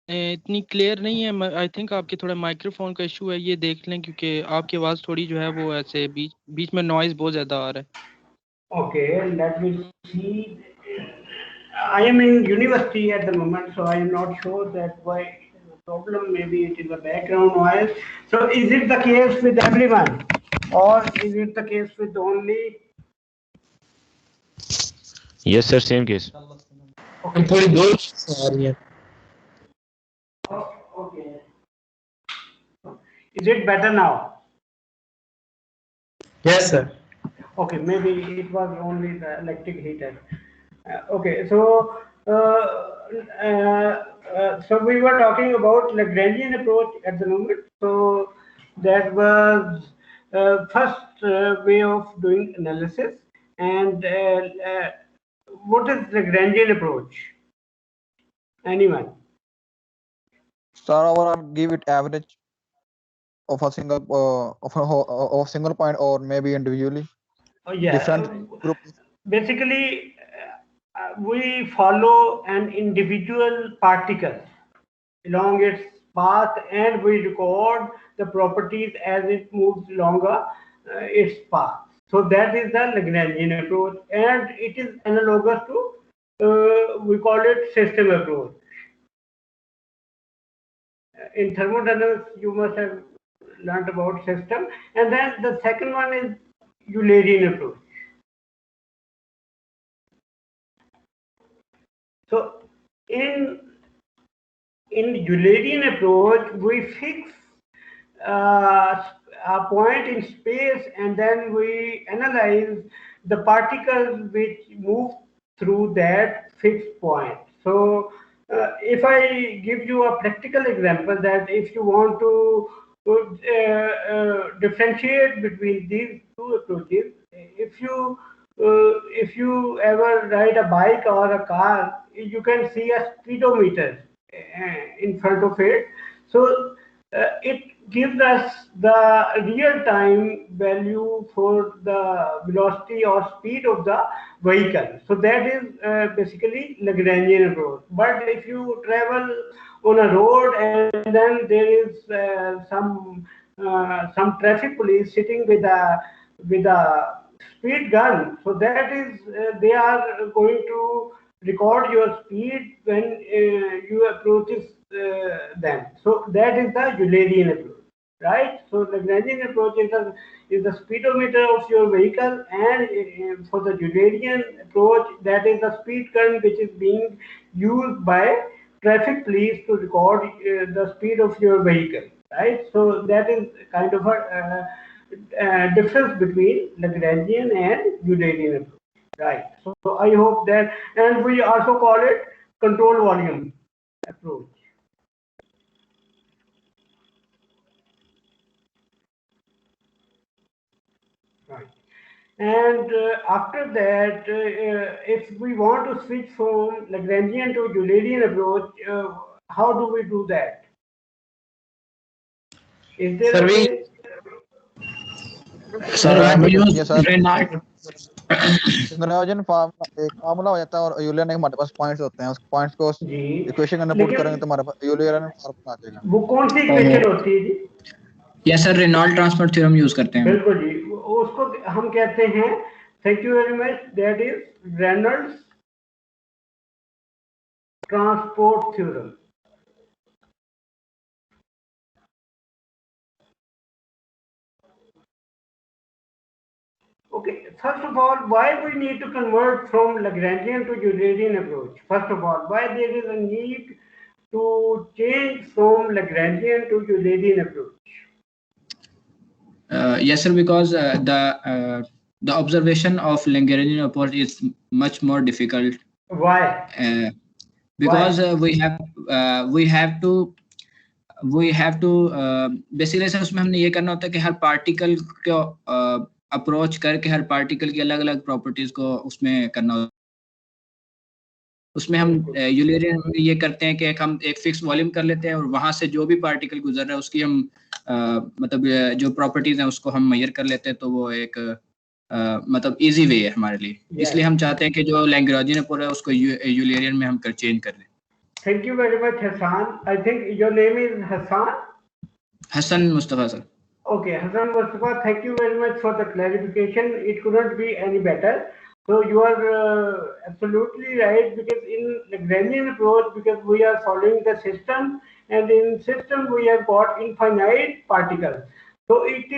इतनी क्लियर नहीं है। आई थिंक आपके थोड़ा माइक्रोफोन का इशू है, ये देख लें, क्योंकि आपकी आवाज़ थोड़ी जो है वो ऐसे बीच बीच में नॉइज़ बहुत ज़्यादा आ रहा है। Okay, let me see. I am in university at the moment, so I am not sure that why it is a problem. Maybe it is a background noise. So is it the case with everyone, or is it the case with only? Yes, sir. Same case. Okay. थोड़ी दूर से आ रही है। Oh, okay. Is it better now? Yes, sir. Okay, maybe it was only the electric heater. Okay, so so we were talking about Lagrangian approach at the moment. So that was first way of doing analysis. And what is Lagrangian approach? Anyone? Sir, overall give it average of a single of a single point, or maybe individually. Oh, yeah. Different group. Basically, we follow an individual particle along its path, and we record the properties as it moves longer its path. So that is the Lagrangian approach, and it is analogous to we call it system approach. In thermodynamics, you must have learned about system, and then the second one is Eulerian approach. So in Eulerian approach, we fix a point in space, and then we analyze the particles which move through that fixed point. So if I give you a practical example, that if you want to differentiate between these two approaches, if you ever ride a bike or a car, you can see a speedometer in front of it. So it gives us the real-time value for the velocity or speed of the vehicle. So that is basically Lagrangian approach. But if you travel on a road and then there is some traffic police sitting with a speed gun, so that is they are going to record your speed when you approach them. So that is the Eulerian approach, right? So the Lagrangian approach is the speedometer of your vehicle, and for the Eulerian approach, that is the speed gun which is being used by traffic police to record the speed of your vehicle, right? So that is kind of a difference between Lagrangian and Eulerian approach. Right. So I hope that, and we also call it control volume approach. Right. And after that, if we want to switch from Lagrangian to Eulerian approach, how do we do that? Is there a way? we use Reynolds. Lagrangian formula हो जाता है और Julian के हमारे पास points होते हैं, उस points को इक्वेशन के अंदर पुट करेंगे तो हमारे पास यूलियन फार्मूला आ जाएगा। वो कौन सी इक्वेशन होती है जी? Yes sir, Reynold transfer theorem use करते हैं। बिल्कुल जी, उसको हम कहते हैं, thank you very much, that is Reynolds transport theorem. Okay, first of all, why we need to convert from Lagrangian to Eulerian approach? First of all, why there is a need to change from Lagrangian to Eulerian approach? Yes sir, because the observation of Lagrangian approach is much more difficult. Why? Because we have to basically sir उसमें हमने ये करना होता है कि हर particle को approach करके हर particle की अलग अलग प्रॉपर्टीज को उसमें करना होता है। उसमें हम यूलेरियन में ये करते हैं कि हम एक फिक्स वॉल्यूम कर लेते हैं और वहां से जो भी पार्टिकल गुजर रहा है उसकी हम मतलब जो प्रॉपर्टीज हैं उसको हम मेजर कर लेते हैं, तो वो एक मतलब इजी वे है हमारे लिए। इसलिए हम चाहते हैं कि जो लैग्रांजियन अप्रोच है उसको यूलेरियन में हम चेंज कर दें। Thank you very much, Hassan. I think your name is Hassan. Hassan Mustafa, sir. Okay, Hassan Mustafa, thank you very much for the clarification. It couldn't be any better. So you are absolutely right, because in Lagrangian approach, because we are following the system, and in system we have got infinite particles. So it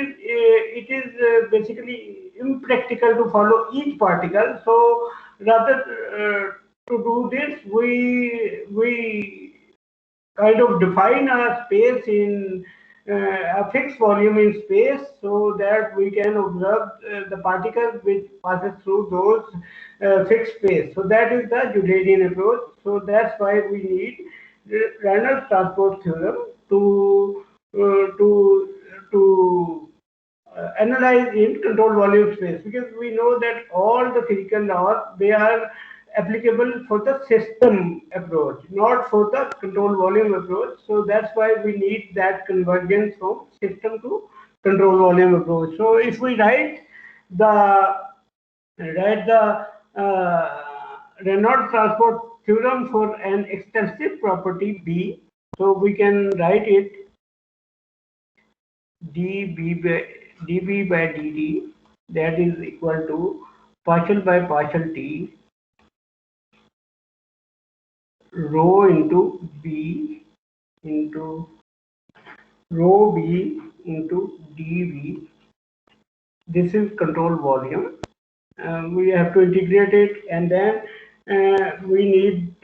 is basically impractical to follow each particle. So rather to do this, we kind of define a space in a fixed volume in space, so that we can observe the particles which passes through those fixed space. So that is the Euclidean approach. So that's why we need Reynolds transport theorem to uh, to to analyze in control volume space, because we know that all the physical laws, they are applicable for the system approach, not for the control volume approach. So that's why we need that convergence from system to control volume approach. So if we write the Reynolds transport theorem for an extensive property B, so we can write it dB by dt, that is equal to partial by partial t rho into b into rho b into dv. This is control volume. We have to integrate it, and then we need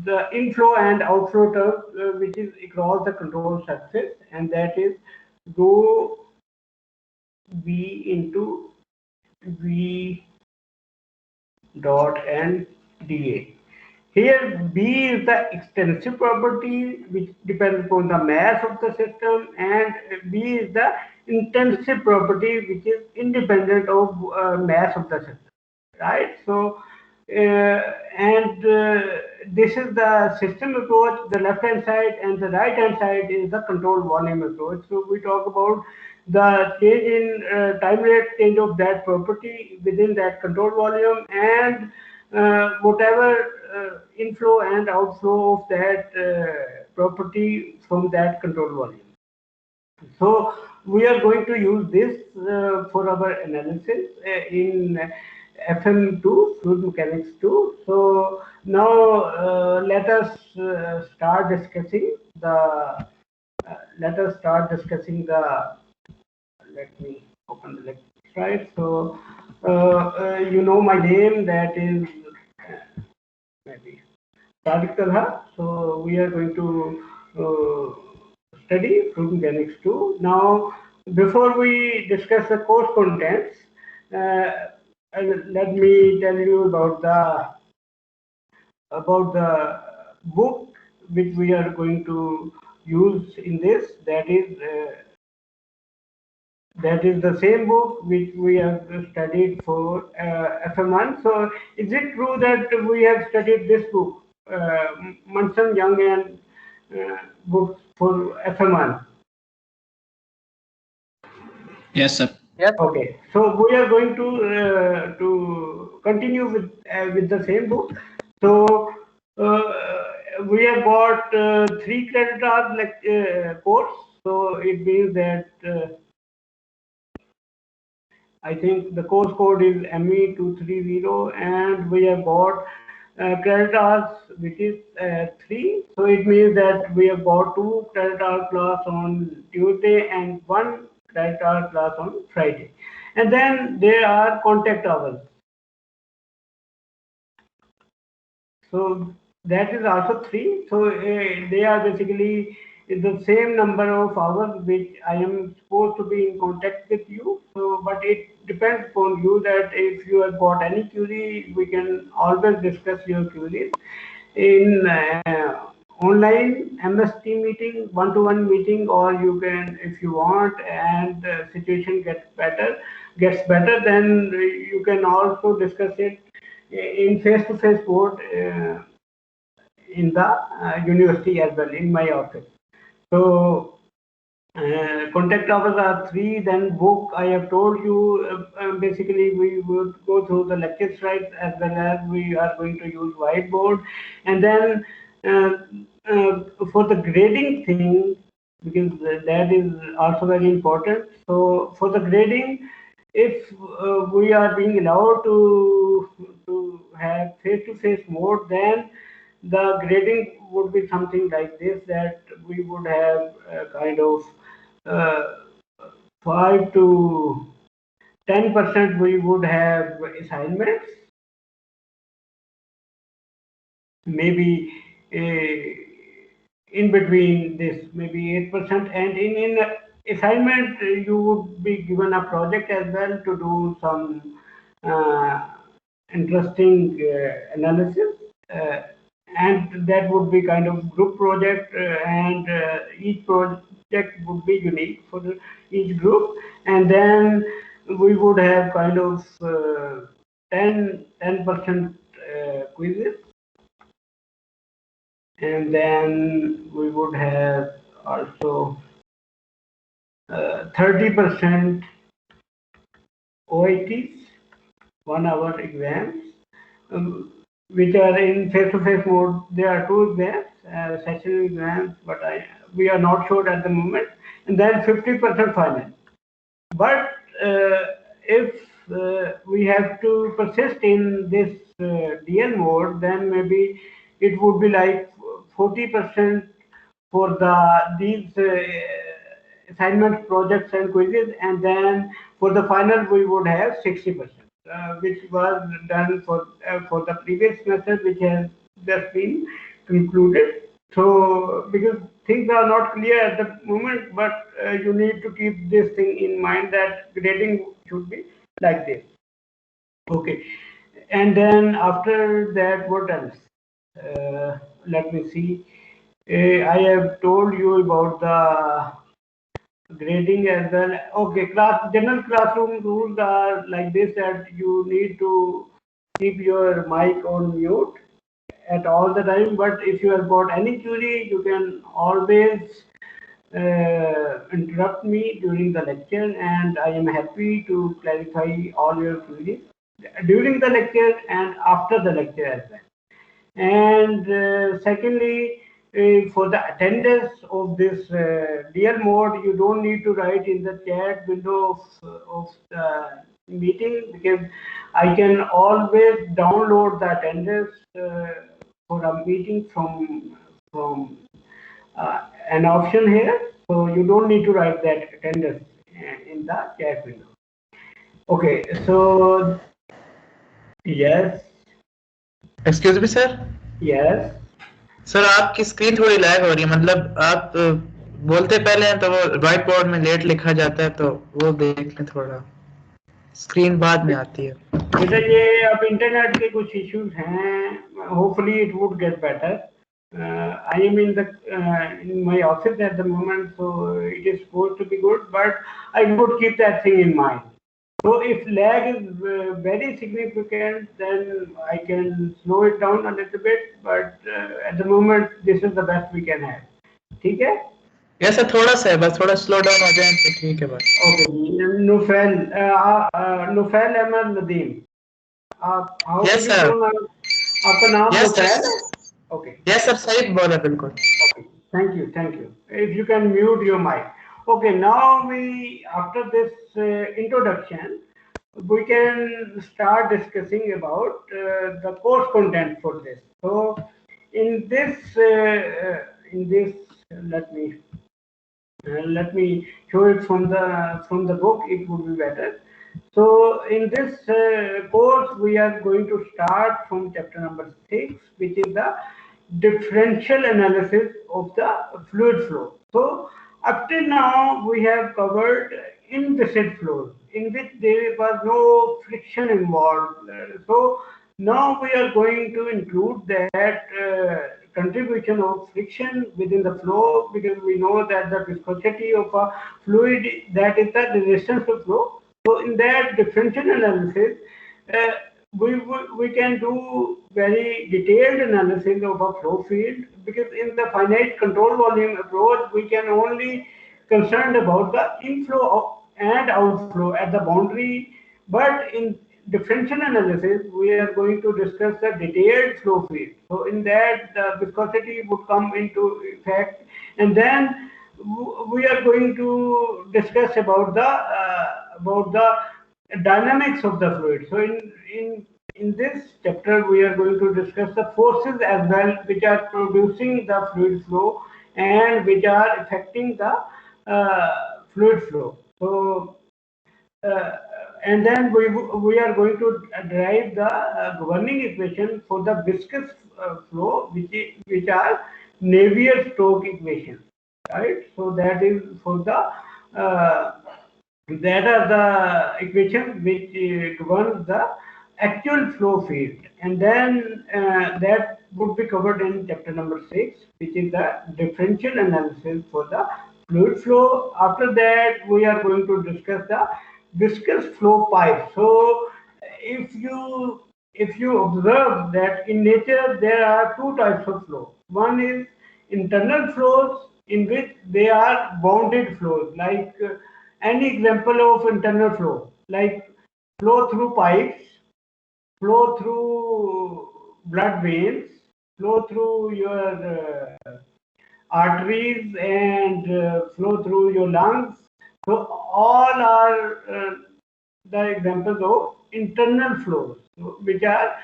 the inflow and outflow term, which is across the control surface, and that is rho v into v dot and dA. Here B is the extensive property which depends upon the mass of the system, and B is the intensive property which is independent of mass of the system, right? So this is the system approach, the left hand side, and the right hand side is the control volume approach. So we talk about the change in time rate change of that property within that control volume, and whatever inflow and outflow of that property from that control volume. So we are going to use this for our analysis in FM2, fluid mechanics 2. So now let us start discussing the. Let me open the lecture slide. So you know my name, that is maybe Sadiq Talha. So we are going to study fluid mechanics 2. Now, before we discuss the course contents, let me tell you about the book which we are going to use in this. That is the same book which we have studied for FM1. So is it true that we have studied this book, Munson, Young and books for FM1? Yes, sir. Yes. Okay, so we are going to continue with the same book. So we have got 3 credit hours course. So it means that I think the course code is ME230, and we have got credit hours which is 3. So it means that we have got 2 credit hour class on Tuesday and 1 credit hour class on Friday. And then there are contact hours. So that is also 3. So they are basically the same number of hours which I am supposed to be in contact with you. So, but it depends upon you, that if you have got any query, we can always discuss your queries in online MS Team meeting, one-to-one meeting, or you can, if you want, and situation gets better, then you can also discuss it in face-to-face board in the university as well, in my office. So contact hours are 3. Then book, I have told you, basically we would go through the lecture slides, as well as we are going to use whiteboard. And then uh, for the grading thing, because that is also very important. So for the grading, if we are being allowed to have face-to-face mode, then the grading would be something like this, that we would have a kind of uh, 5 to 10% we would have assignments, maybe in between this, maybe 8%, and in assignment you would be given a project as well to do some interesting analysis, and that would be kind of group project, and each project would be unique for each group, and then we would have kind of 10% quizzes, and then we would have also 30% OITs, 1 hour exams, which are in face-to-face mode. There are 2 exams, session exams, but we are not sure at the moment, and then 50% final. But if we have to persist in this DL mode, then maybe it would be like 40% for these assignment projects and quizzes, and then for the final we would have 60%, which was done for the previous semester, which has just been concluded. So because things are not clear at the moment, but you need to keep this thing in mind, that grading should be like this. Okay, and then after that, what else? Let me see. I have told you about the grading as well. Okay, general classroom rules are like this, that you need to keep your mic on mute at all the time, but if you have got any query, you can always interrupt me during the lecture, and I am happy to clarify all your queries during the lecture and after the lecture as well. And secondly, for the attendance of this DL mode, you don't need to write in the chat window of the meeting, because I can always download the attendance for a meeting from an option here. So you don't need to write that attendance in the chat window. Okay, so yes. Excuse me sir Yes. Sir आपकी screen थोड़ी lag हो रही है, मतलब आप बोलते पहले हैं तो वो व्हाइट बोर्ड में लेट लिखा जाता है, तो वो देख लें, थोड़ा स्क्रीन बाद में आती है। बेटा ये अब इंटरनेट के कुछ इश्यूज हैं, hopefully it would get better. I am in my office at the moment, so it is supposed to be good, but I would keep that thing in mind. So if lag is very significant, then I can slow it down a little bit, but at the moment this is the best we can have. ठीक है? Yes sir, थोड़ा सा है बस, थोड़ा slow down हो जाए तो ठीक है बस. ओके, नुफैल अहमद नदीम, आप यस सर, आपका नाम नुफैल है? Okay. यस सर, सही बोला बिल्कुल. Okay. Thank you. If you can mute your mic. Okay. Now after this introduction, we can start discussing about the course content for this. So in this, let me show it from the book. It would be better. So in this course, we are going to start from chapter number 6, which is the differential analysis of the fluid flow. So up till now, we have covered inviscid flows, in which there was no friction involved. So now we are going to include that contribution of friction within the flow, because we know that the viscosity of a fluid, that is the resistance to flow. So in that differential analysis, we can do very detailed analysis of a flow field, because in the finite control volume approach, we can only concerned about the inflow and outflow at the boundary. But in differential analysis, we are going to discuss the detailed flow field. So in that, the viscosity would come into effect, and then we are going to discuss about the dynamics of the fluid. So in this chapter, we are going to discuss the forces as well, which are producing the fluid flow and which are affecting the fluid flow. So and then we are going to derive the governing equation for the viscous flow, which are Navier-Stokes equations, right? So that is for the that are the equations which governs the actual flow field, and then that would be covered in chapter number 6, which is the differential analysis for the fluid flow. After that, we are going to discuss the viscous flow pipe. So if you observe that in nature there are two types of flow. One is internal flows, in which they are bounded flows, like any example of internal flow, like flow through pipes, flow through blood veins, flow through your arteries, and flow through your lungs. So all are the examples of internal flows, which are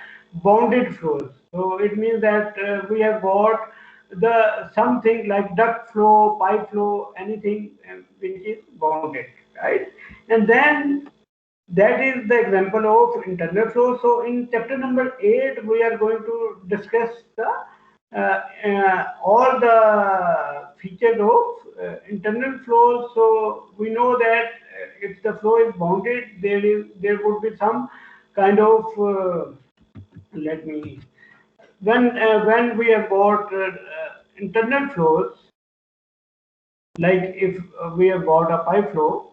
bounded flows. So it means that we have got the something like duct flow, pipe flow, anything which is bounded, right? And then that is the example of internal flow. So in chapter number 8, we are going to discuss the all the features of internal flow. So we know that if the flow is bounded, there would be some kind of when we have got internal flows, like if we have got a pipe flow.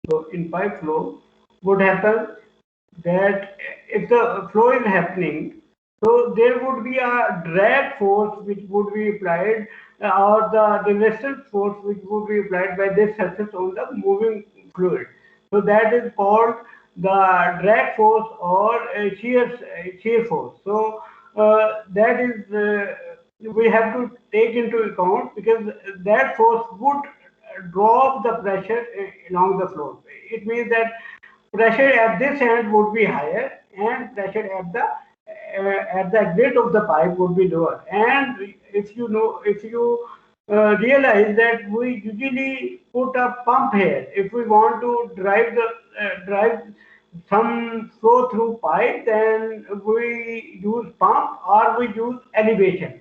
So in pipe flow, would happen that if the flow is happening, so there would be a drag force which would be applied, or the resistance force which would be applied by this surface on the moving fluid. So that is called the drag force or shear force. So that is we have to take into account, because that force would drop the pressure along the flow. It means that pressure at this end would be higher, and pressure at the exit of the pipe would be lower. And if you realize that we usually put a pump here if we want to drive some flow through pipe, then we use pump or we use elevation.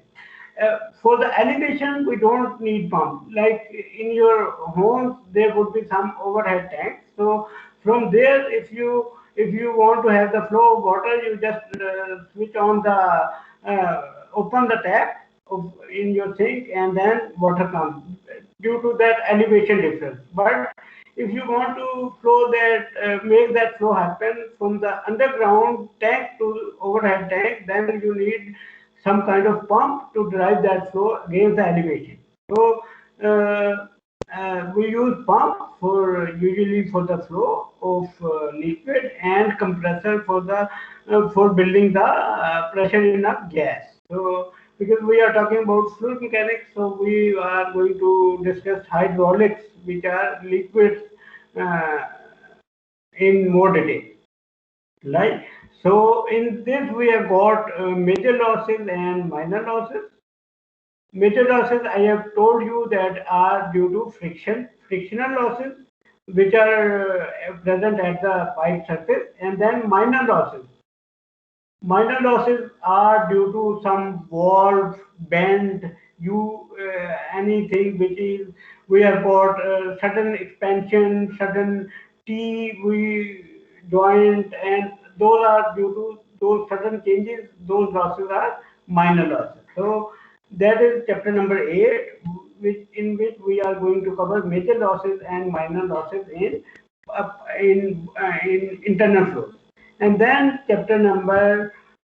For the elevation, we don't need pump. Like in your homes, there would be some overhead tanks. So from there, if you want to have the flow of water, you just switch on the open the tap in your sink, and then water comes due to that elevation difference. But if you want to flow that make that flow happen from the underground tank to overhead tank, then you need some kind of pump to drive that flow against the elevation. So we use pump usually for the flow of liquid, and compressor for the for building the pressure in a gas. So because we are talking about fluid mechanics, so we are going to discuss hydraulics, which are liquids in more detail, right? So in this we have got major losses and minor losses. Major losses, I have told you, that are due to frictional losses, which are present at the pipe surface, and then minor losses. Minor losses are due to some valve bend, anything which is we have got sudden expansion, sudden T joint, and those are due to those sudden changes. Those losses are minor losses. So that is chapter number 8, in which we are going to cover major losses and minor losses in internal flows. And then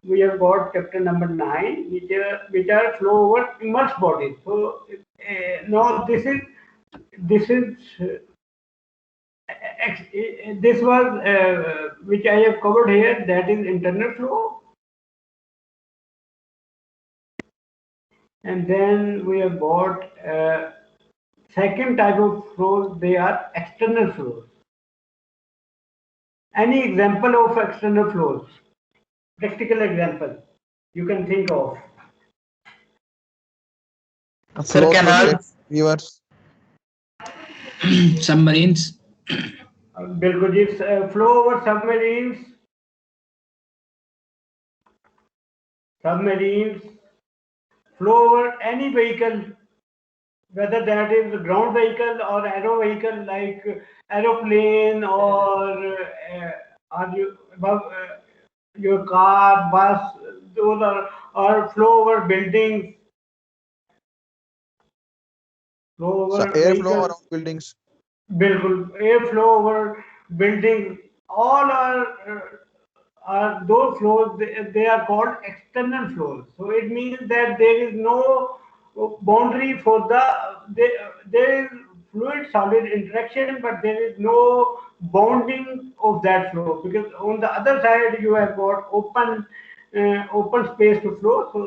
we have got chapter number 9, which are flow over immersed bodies. So now this is this was which I have covered here, that is internal flow. And then we have got second type of flows, they are external flows. Any example of external flows? Practical example you can think of. Sir, canals, rivers, submarines, बिल्कुल जी, flow over submarines, flow over any vehicle, whether that is ground vehicle or aero vehicle like aeroplane or your car, bus, those are, or flow over buildings, flow over airflow vehicles. around buildings. बिल्कुल, airflow over buildings, all are those flows, they are called external flows. So it means that there is no boundary for there is fluid solid interaction, but there is no bounding of that flow, because on the other side you have got open space to flow. So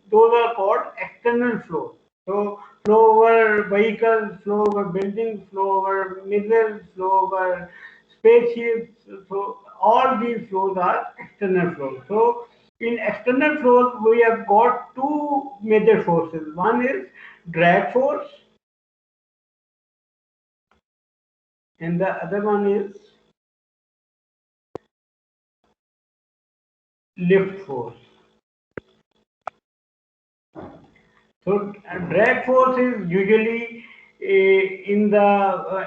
those are called external flows. So flow over vehicles, flow over buildings, flow over missiles, flow over spaceships. So all these flows are external flows. So in external flows, we have got two major forces. One is drag force, and the other one is lift force. So drag force is usually in the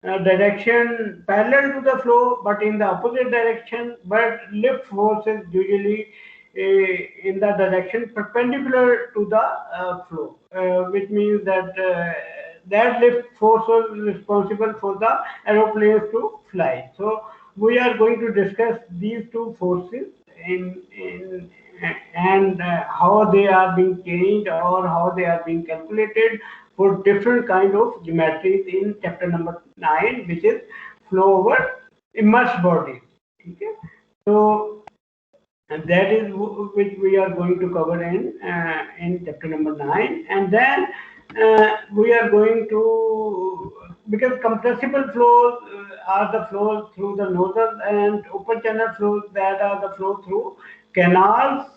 direction parallel to the flow, but in the opposite direction. But lift force is usually in the direction perpendicular to the flow, which means that that lift force was responsible for the aeroplanes to fly. So we are going to discuss these two forces and how they are being changed or how they are being calculated for different kind of geometries in chapter number 9, which is flow over immersed bodies. Okay, so and that is which we are going to cover in chapter number 9, and then we are going to, because compressible flows are the flows through the nozzles, and open channel flows, that are the flow through canals.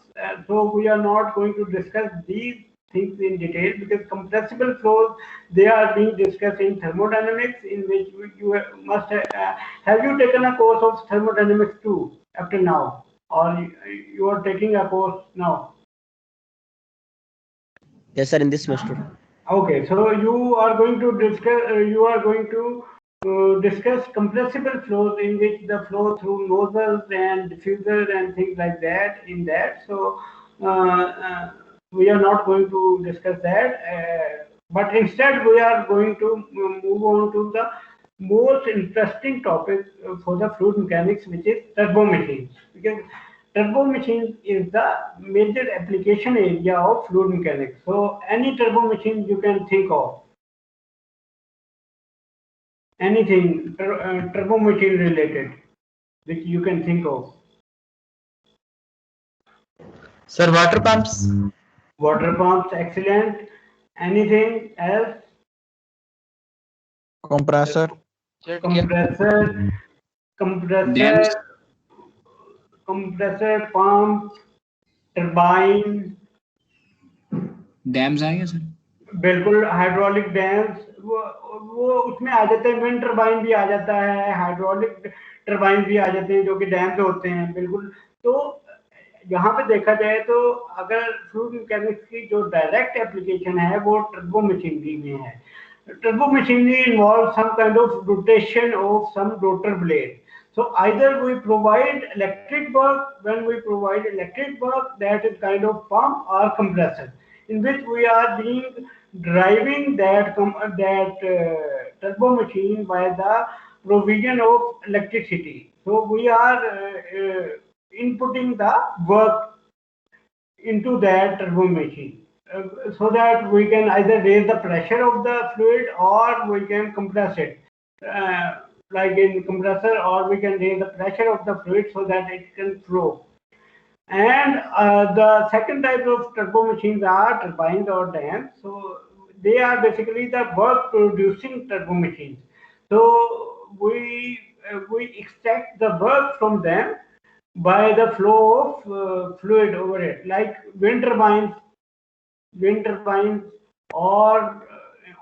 So we are not going to discuss these things in detail, because compressible flows, they are being discussed in thermodynamics, in which you must have you taken a course of thermodynamics too after now, or you are taking a course now? Yes, sir, in this semester. Okay, so you are going to discuss compressible flows, in which the flow through nozzles and diffuser and things like that in that. So we are not going to discuss that, but instead we are going to move on to the most interesting topic for the fluid mechanics, which is turbo machines, because turbo machines is the major application area of fluid mechanics. So any turbo machine you can think of, anything turbo machine related, which you can think of. sir, water pumps. Water pumps, excellent. Anything else? Compressor, Compressor, dams, pump, turbine. Dams आएंगे sir. बिल्कुल, hydraulic dams वो उसमें आ जाते हैं, wind turbine भी आ जाता है, hydraulic turbine भी आ जाते हैं, जो कि डैम्स होते हैं. बिल्कुल. तो यहाँ पे देखा जाए तो अगर फ्लूइड मैकेनिक्स की जो डायरेक्ट एप्लीकेशन है वो टर्बो मशीनरी में है. Turbo machinery involves some kind of rotation of some rotor blade. So either we provide electric work. When we provide electric work, that is kind of pump or compressor, in which we are driving that turbo machine by the provision of electricity. So we are inputting the work into that turbo machine. So that we can either raise the pressure of the fluid or we can compress it. like in compressor, or we can raise the pressure of the fluid so that it can flow. And the second type of turbo machines are turbines or dams. So they are basically the work producing turbo machines. So we extract the work from them by the flow of fluid over it, like wind turbines, or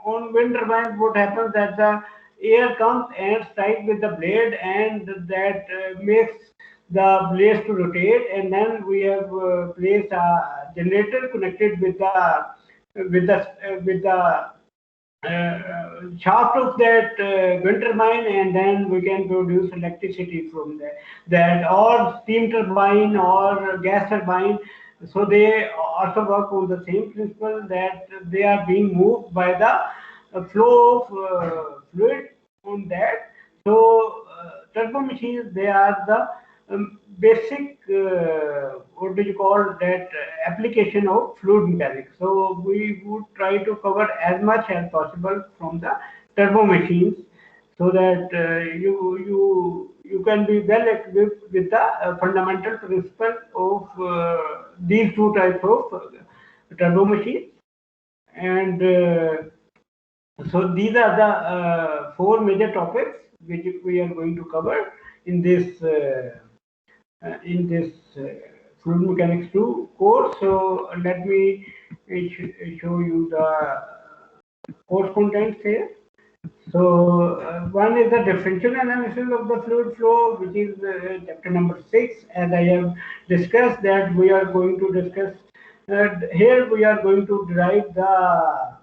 on wind turbines, what happens that the air comes and strikes with the blade, and that makes the blades to rotate, and then we have placed a generator connected with the shaft of that wind turbine, and then we can produce electricity from that, or steam turbine or gas turbine. So they also work on the same principle, that they are being moved by the flow of fluid on that. So turbo machines, they are the basic, what do you call that, application of fluid mechanics. So we would try to cover as much as possible from the turbo machines, so that you can be well equipped with the fundamental principle of these two types of turbo machines. And so these are the four major topics which we are going to cover in this fluid mechanics 2 course. So let me show you the course contents here. So one is the differential analysis of the fluid flow, which is chapter number 6. As I have discussed, that we are going to discuss here, we are going to derive the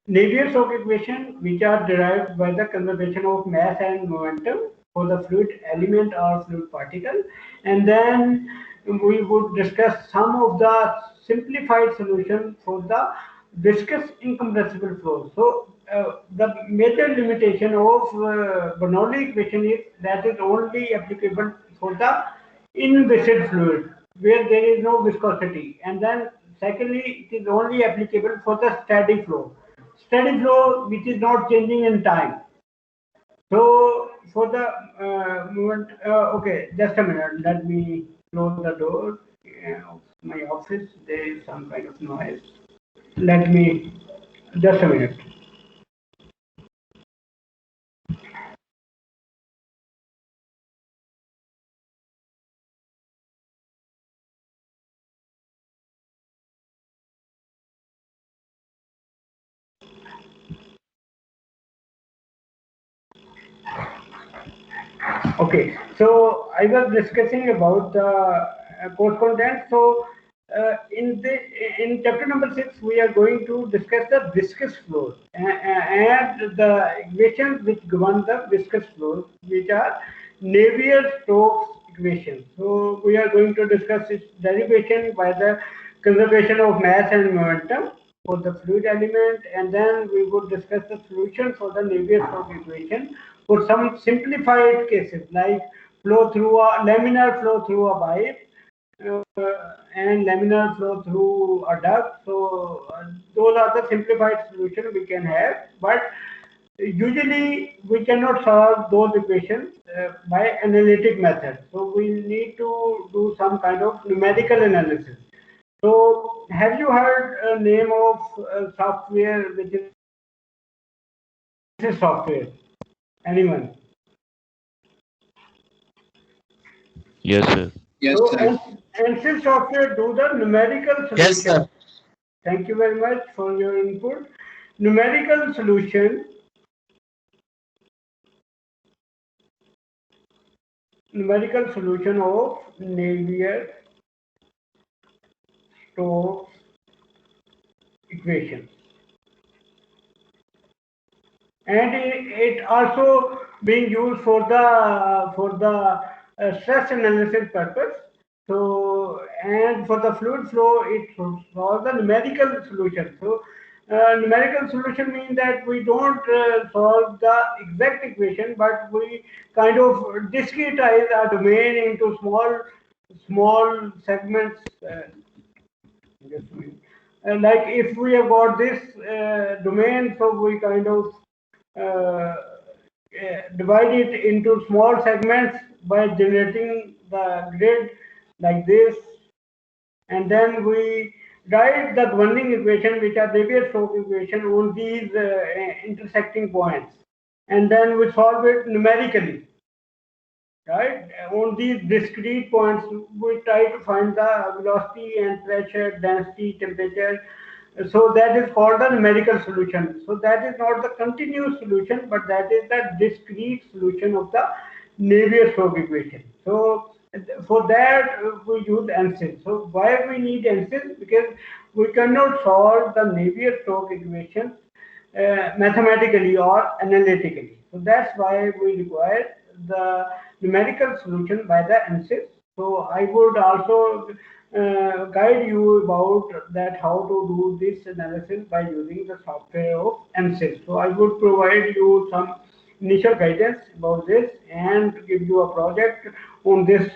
Navier-Stokes equation, which are derived by the conservation of mass and momentum for the fluid element or fluid particle. And then we would discuss some of the simplified solution for the viscous incompressible flow. So the major limitation of Bernoulli equation is that it only applicable for the inviscid fluid, where there is no viscosity. And then secondly, it is only applicable for the steady flow which is not changing in time. So for the moment, okay, just a minute, let me close the door of my office. There is some kind of noise. Let me, just a minute. Okay, so I was discussing about the course content. So in chapter number 6, we are going to discuss the viscous flow and the equations which govern the viscous flow, which are Navier-Stokes equations. So we are going to discuss its derivation by the conservation of mass and momentum for the fluid element, and then we would discuss the solution for the Navier-Stokes equation for some simplified cases, like laminar flow through a pipe and laminar flow through a duct. So those are the simplified solutions we can have, but usually we cannot solve those equations by analytic method. So we need to do some kind of numerical analysis. So have you heard a name of software which is software? Anyone? Yes, sir. Yes, so sir. ANSYS software do the numerical solution. Yes, sir. Thank you very much for your input. Numerical solution. Numerical solution of Navier-Stokes equation. And it also being used for the stress analysis purpose. So, and for the fluid flow, it solves the numerical solution. So numerical solution means that we don't solve the exact equation, but we kind of discretize our domain into small segments. Like if we have got this domain, so we kind of divide it into small segments by generating the grid like this, and then we write the governing equation, which are Navier-Stokes equation, on these intersecting points, and then we solve it numerically. Right, on these discrete points, we try to find the velocity and pressure, density, temperature. So that is called the numerical solution. So that is not the continuous solution, but that is the discrete solution of the Navier-Stokes equation. So for that we use ANSYS. So why we need ANSYS? Because we cannot solve the Navier-Stokes equation mathematically or analytically. So that's why we require the numerical solution by the ANSYS. So I would also guide you about that how to do this analysis by using the software of ANSYS. So I would provide you some initial guidance about this and give you a project on this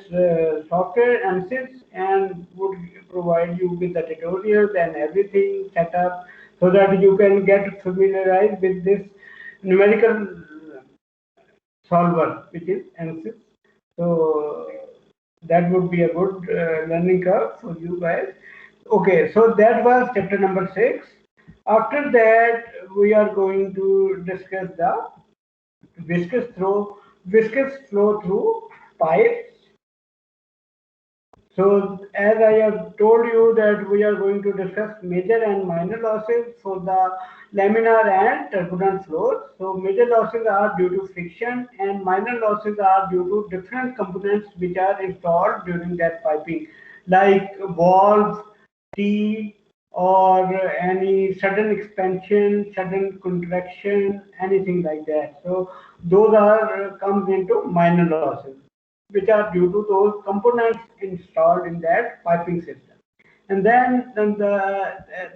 software ANSYS, and would provide you with the tutorials and everything set up so that you can get familiarized with this numerical solver, which is ANSYS. So that would be a good learning curve for you guys. Okay, so that was chapter number 6. After that, we are going to discuss the viscous flow through pipes. So as I have told you that we are going to discuss major and minor losses for the laminar and turbulent flows. So major losses are due to friction and minor losses are due to different components which are installed during that piping, like valve, T, or any sudden expansion, sudden contraction, anything like that. So those are comes into minor losses, which are due to those components installed in that piping system. And then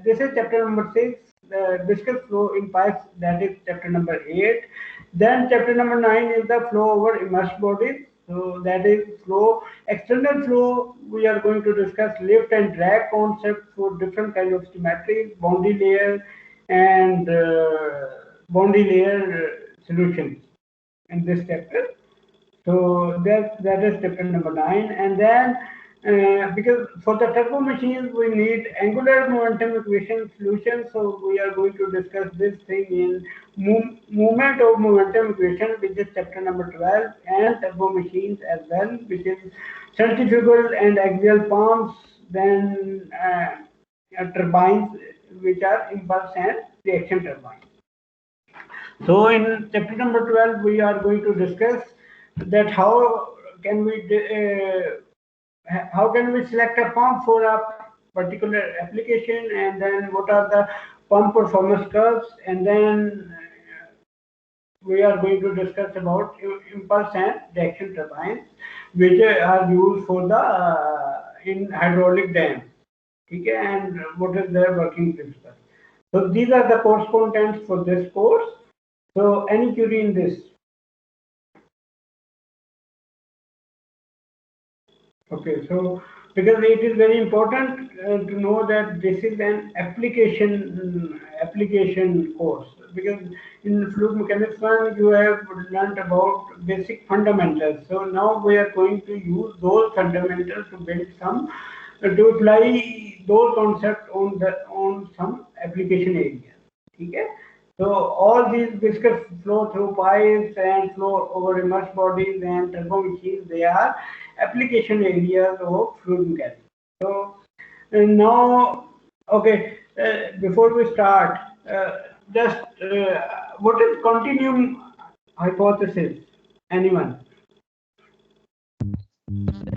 this is chapter number 6, the viscous flow in pipes, that is chapter number 8. Then chapter number 9 is the flow over immersed bodies. So that is flow, external flow. We are going to discuss lift and drag concept for different kinds of symmetries, boundary layer and boundary layer solutions in this chapter. So that is chapter number 9. And then because for the turbo machines we need angular momentum equation solution, so we are going to discuss this thing in movement of momentum equation, which is chapter number 12, and turbo machines as well, which is centrifugal and axial pumps, then turbines, which are impulse and reaction turbines. So in chapter number 12, we are going to discuss that how can we select a pump for a particular application, and then what are the pump performance curves, and then we are going to discuss about impulse and reaction turbines, which are used for the in hydraulic dams. Okay, and what is their working principle. So these are the course contents for this course. So any query in this? Okay, so because it is very important to know that this is an application course, because in fluid mechanics 1 you have learned about basic fundamentals. So now we are going to use those fundamentals to build some to apply those concepts on some application areas. Okay. So all these viscous flow through pipes and flow over immersed bodies and turbo machines, they are application areas of fluid mechanics. So now, okay, before we start, just what is continuum hypothesis? Anyone?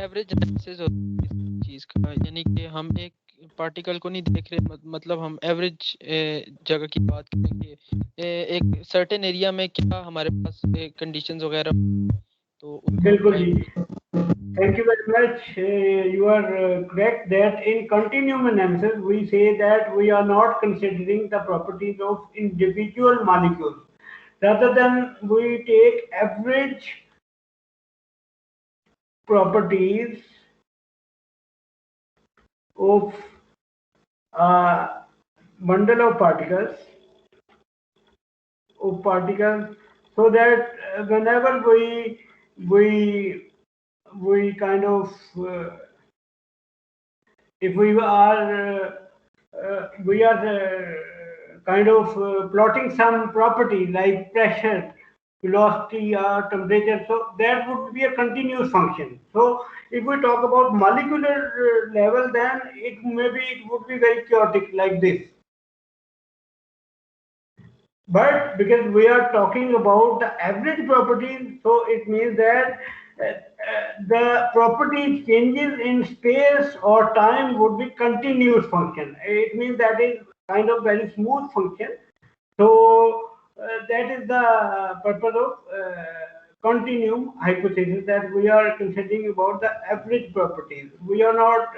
Average analysis होता है इस चीज का, यानी कि हम एक particle को नहीं देख रहे, मतलब हम एवरेज जगह की बात करेंगे, एक सर्टेन एरिया में क्या हमारे पास कंडीशंस वगैरह, तो बिल्कुल जी, thank you very much. You are correct that in continuum analysis we say that we are not considering the properties of individual molecules, rather than we take average properties of a bundle of particles of particles, so that whenever we kind of if we are kind of plotting some property like pressure, velocity, or temperature, so that would be a continuous function. So if we talk about molecular level, then it would be very chaotic like this. But because we are talking about the average properties, so it means that the property changes in space or time would be continuous function. It means that is kind of very smooth function. So that is the purpose of continuum hypothesis, that we are considering about the average properties. We are not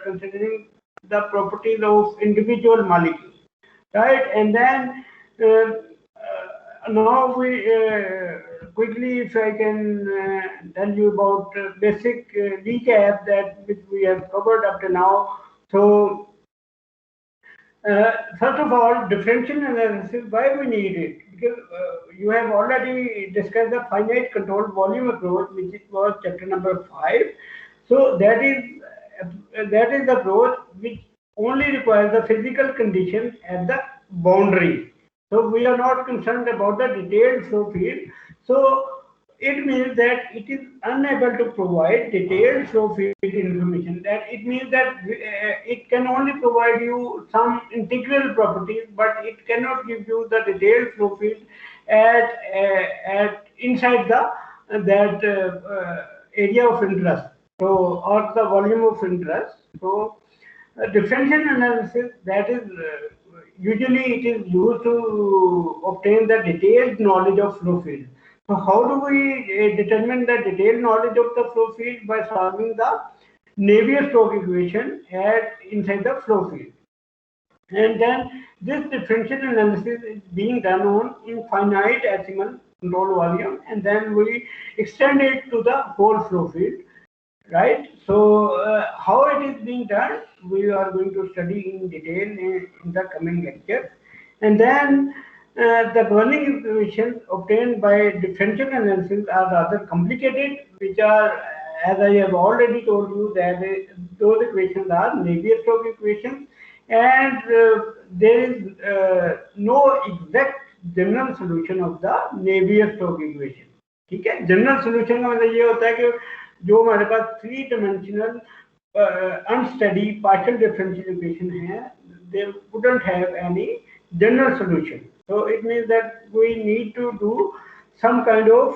considering the properties of individual molecules, right? And then now we quickly, if I can tell you about basic recap that which we have covered up to now. So first of all, differential analysis, why we need it? Because you have already discussed the finite controlled volume approach, which was chapter number 5. So that is the approach which only requires the physical conditions at the boundary. So we are not concerned about the detailed flow field. So it means that it is unable to provide detailed flow field information. That it means that it can only provide you some integral properties, but it cannot give you the detailed flow field at inside that area of interest. So, or the volume of interest. So differential analysis, that is usually it is used to obtain the detailed knowledge of flow field. So how do we determine the detailed knowledge of the flow field? By solving the Navier-Stokes equation inside the flow field. And then this differential analysis is being done on infinitesimal control volume, and then we extend it to the whole flow field, right? So how it is being done, we are going to study in detail in the coming lecture. And then the governing equations obtained by differential analysis are rather complicated, which are, as I have already told you, that those equations are Navier-Stokes equations, and there is no exact general solution of the Navier-Stokes equation. ठीक है, general solution का मतलब ये होता है कि जो हमारे पास 3 dimensional unsteady partial differential equation है, they wouldn't have any general solution. So it means that we need to do some kind of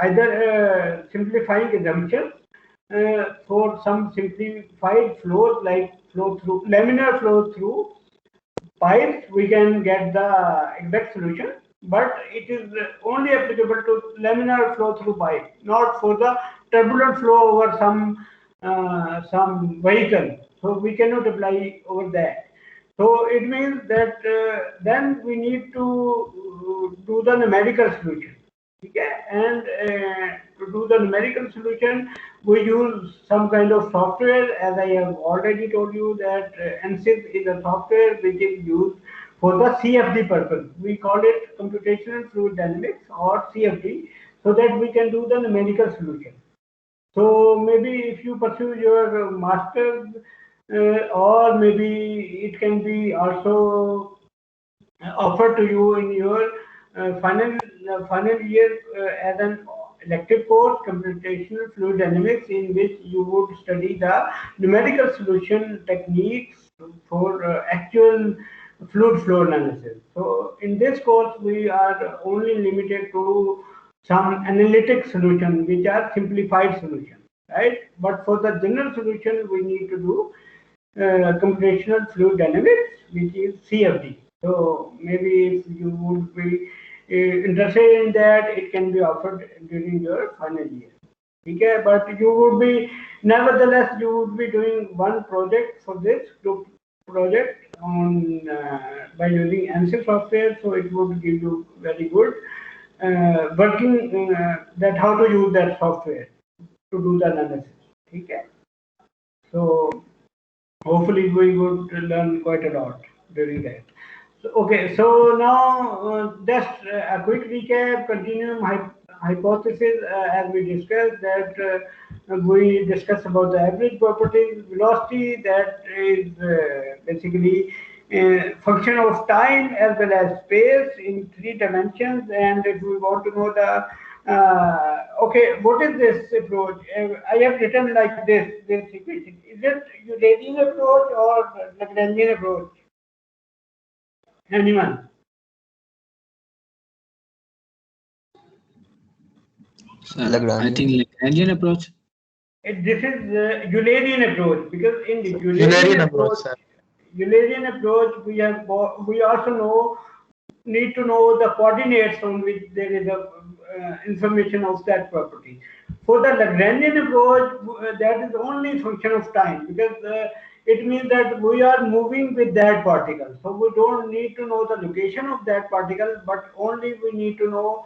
either simplifying assumptions for some simplified flows, like laminar flow through pipes. We can get the exact solution, but it is only applicable to laminar flow through pipe, not for the turbulent flow over some vehicle. So we cannot apply over that. So it means that then we need to do the numerical solution. Okay? And to do the numerical solution, we use some kind of software. As I have already told you, that ANSYS is a software which is used for the CFD purpose. We call it computational fluid dynamics, or CFD, so that we can do the numerical solution. So maybe if you pursue your master's, or maybe it can be also offered to you in your final year as an elective course, computational fluid dynamics, in which you would study the numerical solution techniques for actual fluid flow analysis. So in this course, we are only limited to some analytic solution, which are simplified solutions, right? But for the general solution, we need to do computational fluid dynamics, which is CFD. So maybe if you would be interested in that, it can be offered during your final year. Okay, but you would be, nevertheless, you would be doing one project for this group project on by using ANSYS software. So it would give you very good working that how to use that software to do the analysis. Okay, so hopefully we would learn quite a lot during that. Okay, so now just a quick recap, continuum hypothesis as we discussed that we discussed about the average properties, velocity that is basically a function of time as well as space in 3 dimensions, and if we want to know the okay, what is this approach? I have written like this equation. Is it Eurasian approach or Lagrangian approach? Anyone? I think Lagrangian approach. This is Eulerian approach, because in the Eulerian approach, sir. Eulerian approach we also need to know the coordinates on which there is a information of that property. For the Lagrangian approach, that is only function of time, because it means that we are moving with that particle. So we don't need to know the location of that particle, but only we need to know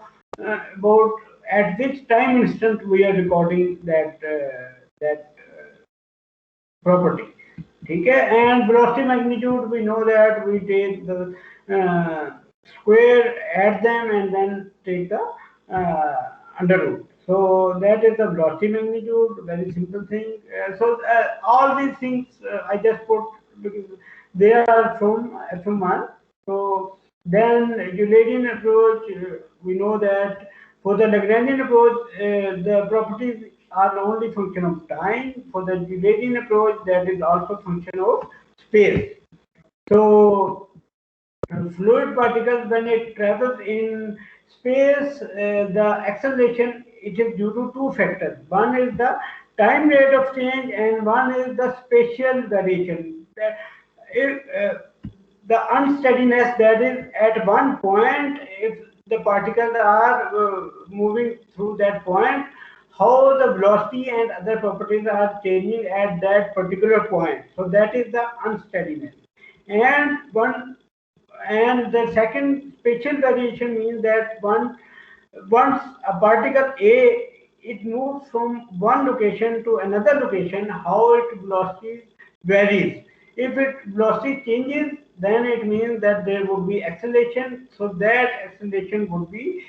about at which time instant we are recording that property. Okay, and velocity magnitude, we know that we take the square, add them, and then take the under root. So that is the velocity magnitude, very simple thing. All these things I just put because they are from FM1. So then Eulerian approach, we know that for the Lagrangian approach, the properties are only function of time. For the Eulerian approach, that is also function of space. So fluid particles, when it travels in space, the acceleration, it is due to 2 factors. One is the time rate of change, and one is the spatial variation. The unsteadiness, that is at one point, if the particles are moving through that point, how the velocity and other properties are changing at that particular point. So that is the unsteadiness. And the second spatial variation means that once a particle A, it moves from one location to another location, how its velocity varies. If its velocity changes, then it means that there would be acceleration. So that acceleration would be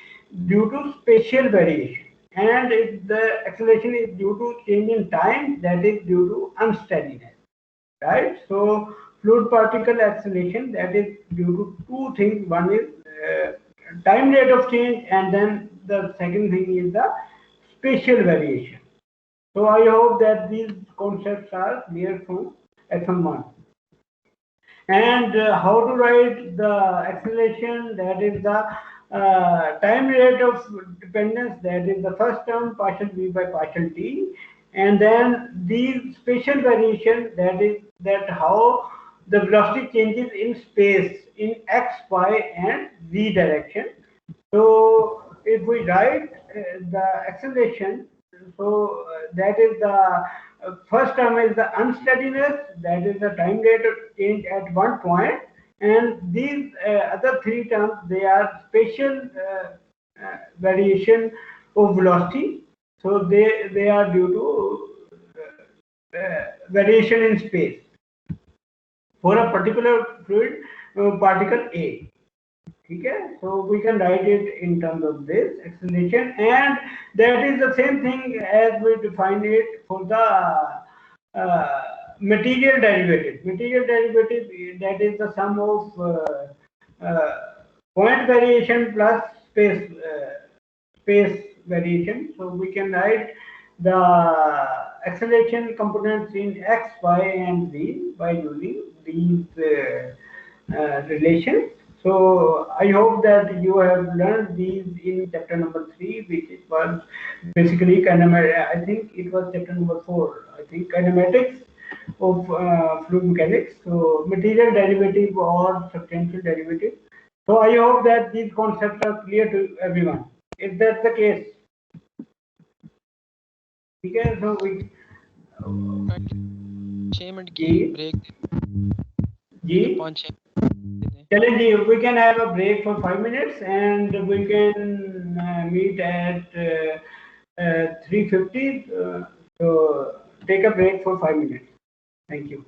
due to spatial variation. And if the acceleration is due to change in time, that is due to unsteadiness. Right? So fluid particle acceleration, that is due to 2 things. One is time rate of change, and then the second thing is the spatial variation. So I hope that these concepts are clear from FM1. And how to write the acceleration, that is the time rate of dependence, that is the first term, partial v by partial t, and then the spatial variation, that is how the velocity changes in space in x, y, and z direction. So if we write the acceleration, so that is the first term is the unsteadiness, that is the time rate of change at one point, and these other 3 terms, they are spatial variation of velocity. So they are due to variation in space for a particular fluid particle A. Okay, so we can write it in terms of this acceleration, and that is the same thing as we defined it for the material derivative. Material derivative, that is the sum of point variation plus space variation. So we can write the acceleration components in x, y, and z by using these relations. So I hope that you have learned these in chapter number 3, which was basically kinematics. I think it was chapter number 4. I think kinematics of fluid mechanics. So material derivative or substantial derivative. So I hope that these concepts are clear to everyone. If that's the case, okay. So we 6 minute की break जी 5-6 चलें जी, we can have a break for 5 minutes and we can meet at 3:50. So take a break for 5 minutes. Thank you.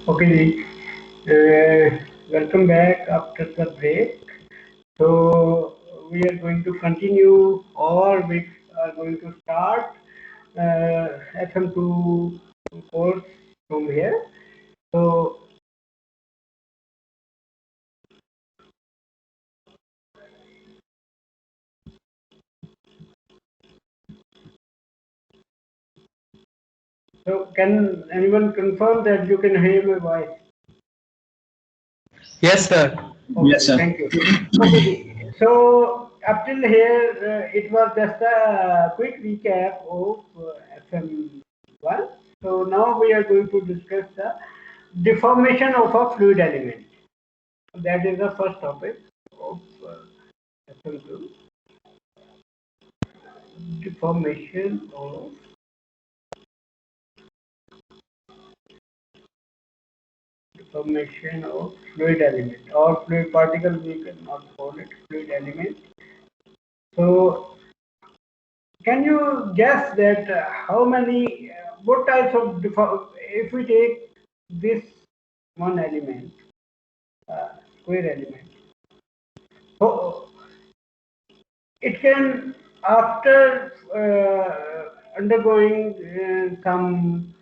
Okay, welcome back after the break. So we are going to continue, or we are going to start FM2 course from here. So can anyone confirm that you can hear my voice? Yes, sir. Okay, Yes, sir. thank you. Okay, so up till here, it was just a quick recap of FM1. So now we are going to discuss the deformation of a fluid element. That is the first topic of FM2. Deformation of fluid element or fluid particle. We cannot call it fluid element. So can you guess that how many, what types of, if we take this one element, square element, so it can, after undergoing some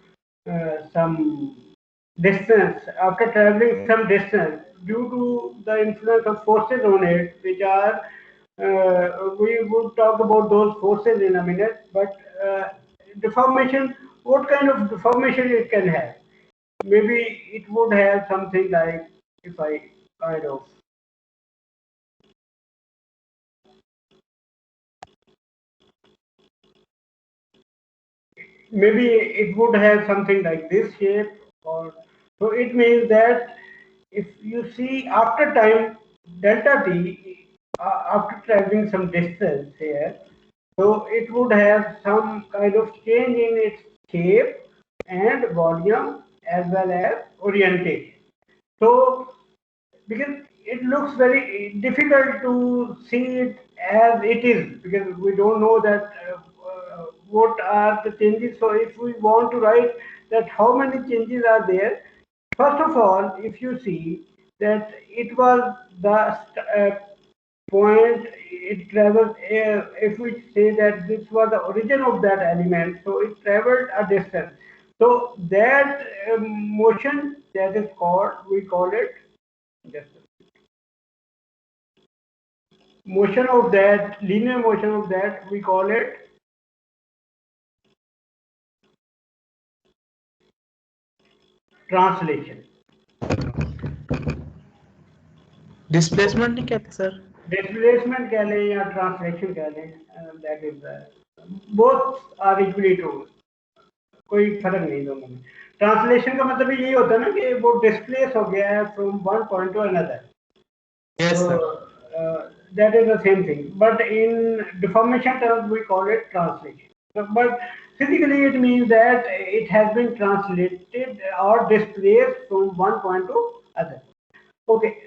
distance, after traveling some distance, due to the influence of forces on it, which are, we would talk about those forces in a minute, but deformation, what kind of deformation it can have? Maybe it would have something like, if I kind of, maybe it would have something like this shape, or so it means that if you see after time delta t, after traveling some distance here, so it would have some kind of change in its shape and volume as well as orientation. So because it looks very difficult to see it as it is, because we don't know that what are the changes. So if we want to write that how many changes are there, first of all, if you see that it was the point it traveled, if we say that this was the origin of that element, so it traveled a distance. So that motion, that is called, we call it, motion of that, linear motion of that, we call it translation. Displacement नहीं कहते sir? Displacement कह लें या translation कह लें, that is both are equally true. कोई फर्क नहीं दोनों में. ट्रांसलेशन का मतलब यही होता है ना कि वो डिस्प्लेस हो गया है from one point to another. Yes, sir. That is the same thing, but in deformation terms we call it translation. But physically it means that it has been translated or displaced from one point to other. Okay,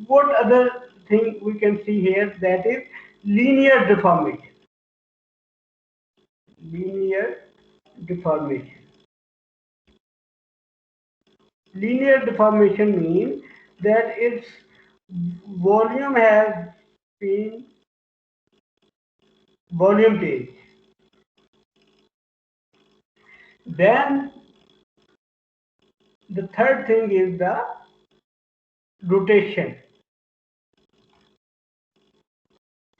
what other thing we can see here, that is linear deformation. Linear deformation. Linear deformation means that its volume has been volume change. Then the third thing is the rotation.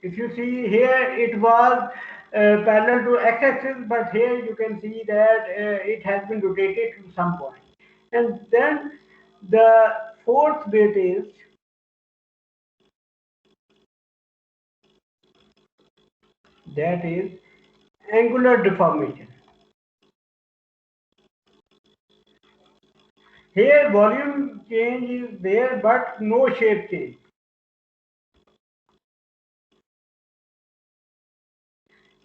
If you see here, it was parallel to x-axis, but here you can see that it has been rotated to some point. And then the fourth bit is that is angular deformation. Here volume change is there, but no shape change.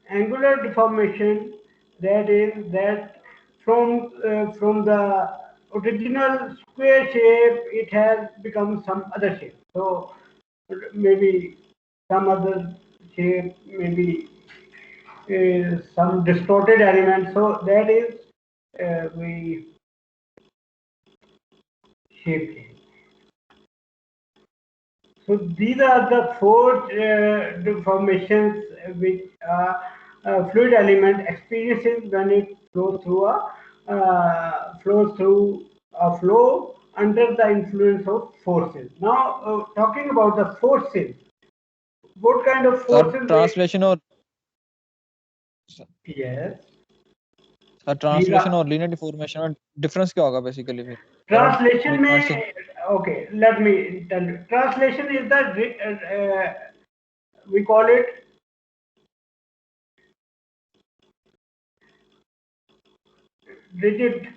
Angular deformation, that is that from the original square shape, it has become some other shape. So maybe some other shape, maybe some distorted element. So that is we shape change. So these are the four deformations which fluid element experiences when it flows through a flow under the influence of forces. Now, talking about the forces, what kind of sir forces? Translation और Yes. Sir translation और linear deformation में difference क्या होगा basically फिर Translation में, okay, let me tell you. Translation is the we call it rigid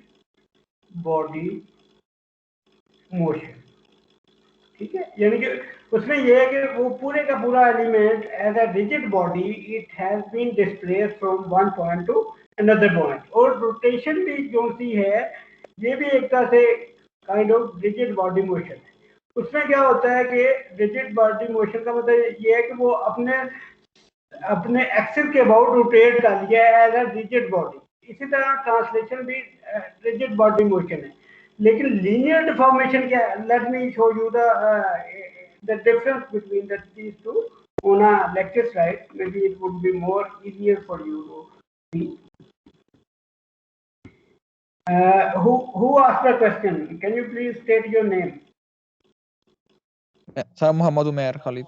body motion. ठीक है, यानी कि उसमें यह है कि वो पूरे का पूरा element as a rigid body it has been displaced from one point to another point, और रोटेशन भी जो सी है ये भी एक तरह से kind of rigid body motion है। उसमें क्या होता है कि रिजिड बॉडी मोशन का मतलब ये है कि वो अपने एक्सिस के अबाउट रोटेट कर लिया है एज अ रिजिड बॉडी। इसी तरह ट्रांसलेशन भी रिजिड बॉडी मोशन है। लेकिन लीनियर डिफॉर्मेशन क्या है? Let me show you the difference between these two on a lecture slide. Maybe it would be more easier for you to see. Who asked the question? Can you please state your name? Sir Mohammad Umair Khalid.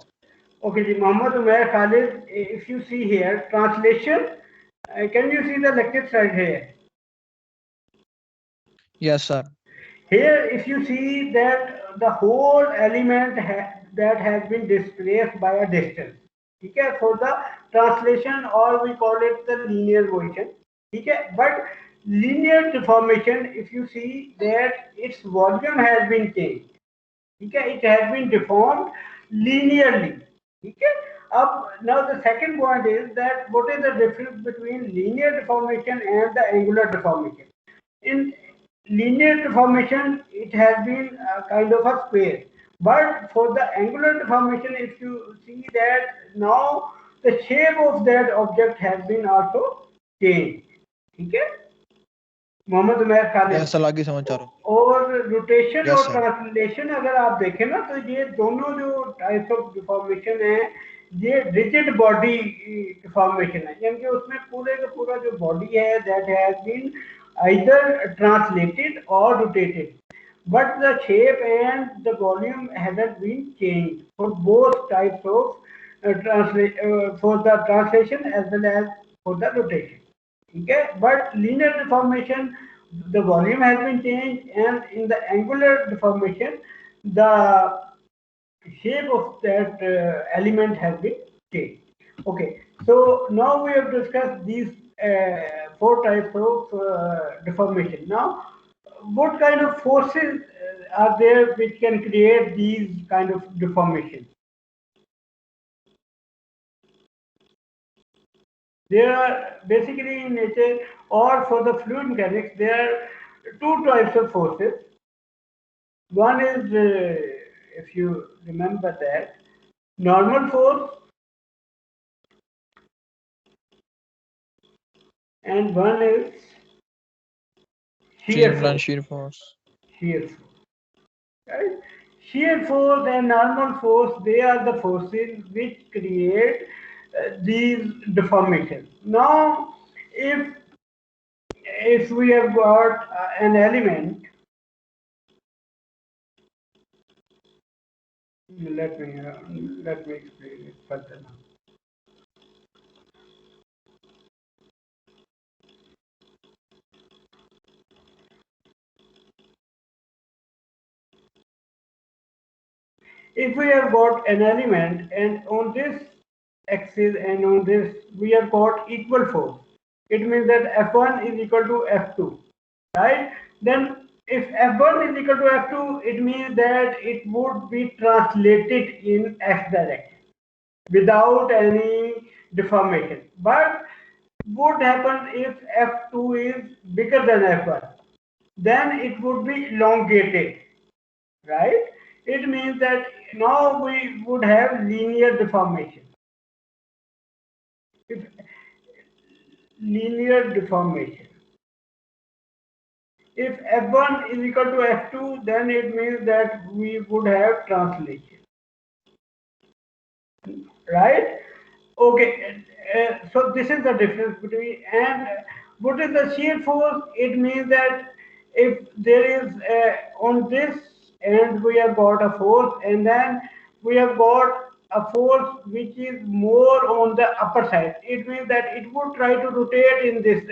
Okay, ji, Mohammad Umair Khalid. If you see here, translation, can you see the lecture slide here? Yes, sir. Here, if you see that the whole element that has been displaced by a distance, okay, for the translation, or we call it the linear motion, okay. But linear deformation, if you see that its volume has been changed, okay, it has been deformed linearly, okay. Now the second point is that what is the difference between linear deformation and the angular deformation? In linear deformation, it has been kind of a square, but for the angular deformation, if you see that now the shape of that object has been also changed, ठीक है? Mohammad Umair Khalid. yes, अलग ही समझ आ रहा हूँ। और rotation yes, और translation अगर आप देखें ना तो ये दोनों जो टाइप्स ऑफ डिफॉर्मेशन है ये रिजिड बॉडी डिफॉर्मेशन है, यानी कि उसमें पूरे का पूरा जो बॉडी है that has been either translated or rotated, but the shape and the volume hasn't been changed for both types of for the translation as well as for the rotation. Okay, but linear deformation, the volume has been changed, and in the angular deformation, the shape of that element has been changed. Okay, so now we have discussed these four types of deformation. Now, what kind of forces are there which can create these kind of deformation? There are basically in nature or for the fluid mechanics, there are two types of forces. One is, if you remember that, normal force, and one is shear force. shear force. Shear force. Right? Shear force and normal force, they are the forces which create these deformations. Now, if we have got an element, let me explain it further now. If we have got an element and on this axis and on this we have got equal force, it means that F1 is equal to F2, right? Then if F1 is equal to F2, it means that it would be translated in X direction without any deformation. But what happens if F2 is bigger than F1? Then it would be elongated, right? It means that now we would have linear deformation. Linear deformation. If F1 is equal to F2, then it means that we would have translation, right? Okay, so this is the difference between, and what is the shear force? It means that if there is on this end we have got a force, and then we have got a force which is more on the upper side. It means that it would try to rotate in this.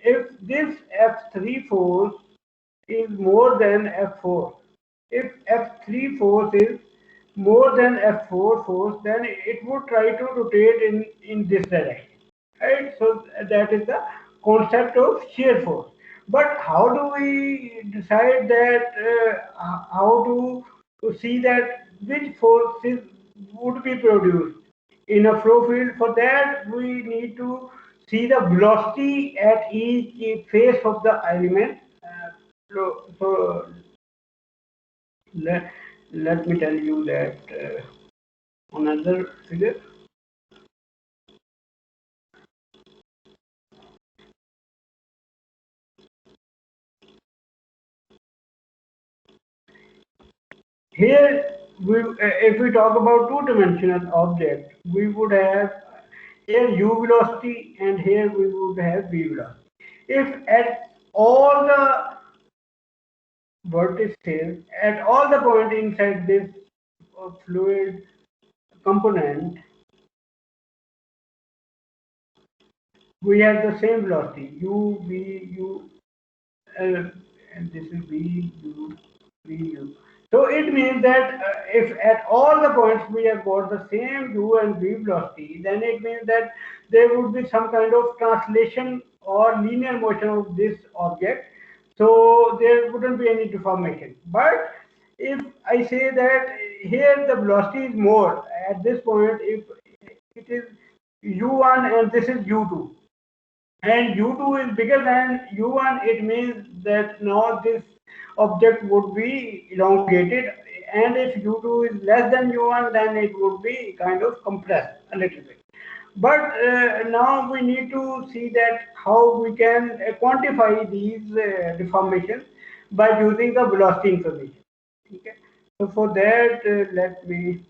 If this F3 force is more than F4, if F3 force is more than F4 force, then it would try to rotate in this direction, right? So that is the concept of shear force. But how do we decide that, how to see that which forces would be produced in a flow field? For that, we need to see the velocity at each face of the element. So let me tell you that another figure. Here, if we talk about two-dimensional object, we would have here u velocity and here we would have v velocity. If at all the vertices, at all the point inside this fluid component, we have the same velocity u, v, u, and this is v, u, v, u. So it means that if at all the points we have got the same u and v velocity, then it means that there would be some kind of translation or linear motion of this object. So there wouldn't be any deformation. But if I say that here the velocity is more at this point, if it is u1 and this is u2, and u2 is bigger than u1, it means that now this object would be elongated, and if u2 is less than u1, then it would be kind of compressed a little bit. But now we need to see that how we can quantify these deformations by using the velocity information. Okay, so for that, let me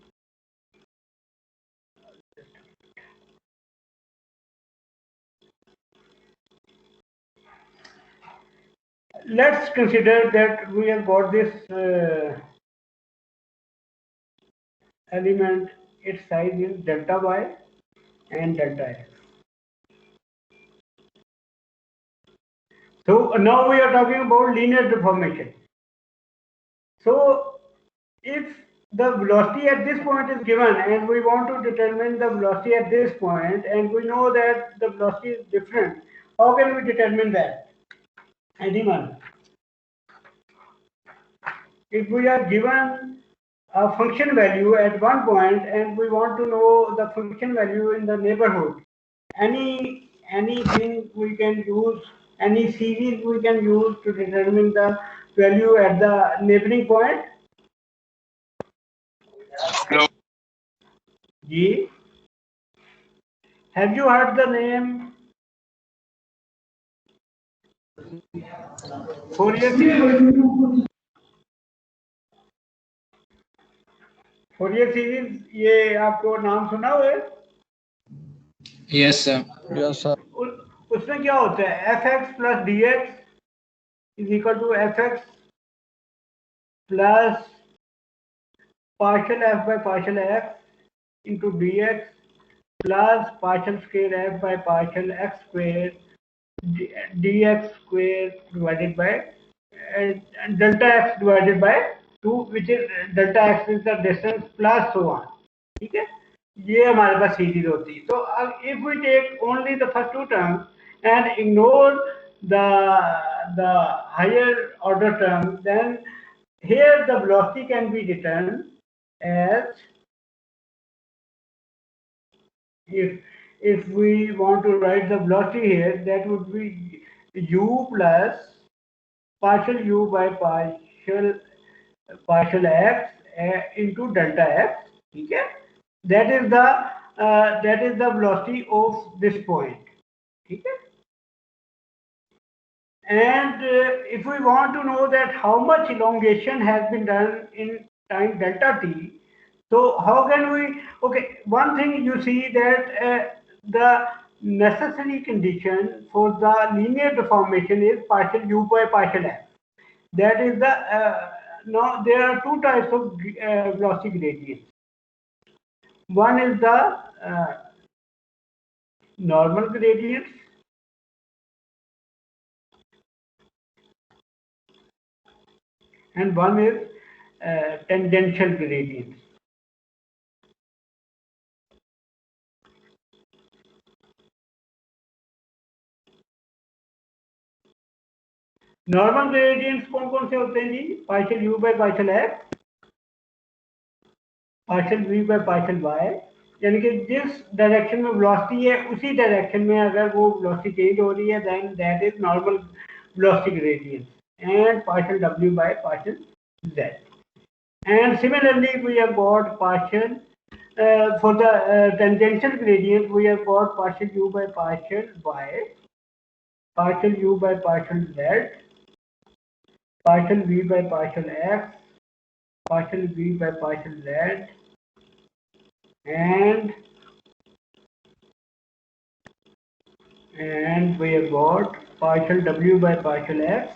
let's consider that we have got this element, its size is delta y and delta x. So now we are talking about linear deformation. So if the velocity at this point is given and we want to determine the velocity at this point, and we know that the velocity is different, how can we determine that? Anyone? If we are given a function value at one point and we want to know the function value in the neighborhood, anything we can use, any series we can use to determine the value at the neighboring point? No. G. Have you heard the name Fourier series? Fourier series, ये आपको नाम सुना हुआ है? Yes, sir. Yes, sir. उसमें क्या होता है? fx plus dx is equal to fx plus partial f by partial x into dx plus partial square f by partial x square dx square divided by delta x divided by 2, which is delta x is the distance plus so on. ठीक है, ये हमारे पास series होती है. तो if we take only the first two terms and ignore the higher order term, then here the velocity can be written as, if we want to write the velocity here, that would be u plus partial u by partial x into delta x. ठीक है, that is the velocity of this point. ठीक है, And if we want to know that how much elongation has been done in time delta t, so how can we, okay, one thing you see that the necessary condition for the linear deformation is partial u by partial f. That is the, now there are two types of velocity gradients. One is the normal gradients, and one is tangential gradients. Normal gradients कौन कौन से होते हैं जी? Partial you by partial x, partial we by partial y, यानी कि जिस direction में वेलोसिटी है उसी डायरेक्शन में अगर वो वेलोसिटी चेंज हो रही है then that is normal velocity gradient, and partial W by partial Z. And similarly, we have got partial for the tangential gradient. We have got partial u by partial y, partial u by partial z, partial v by partial x, partial v by partial z, and we have got partial w by partial x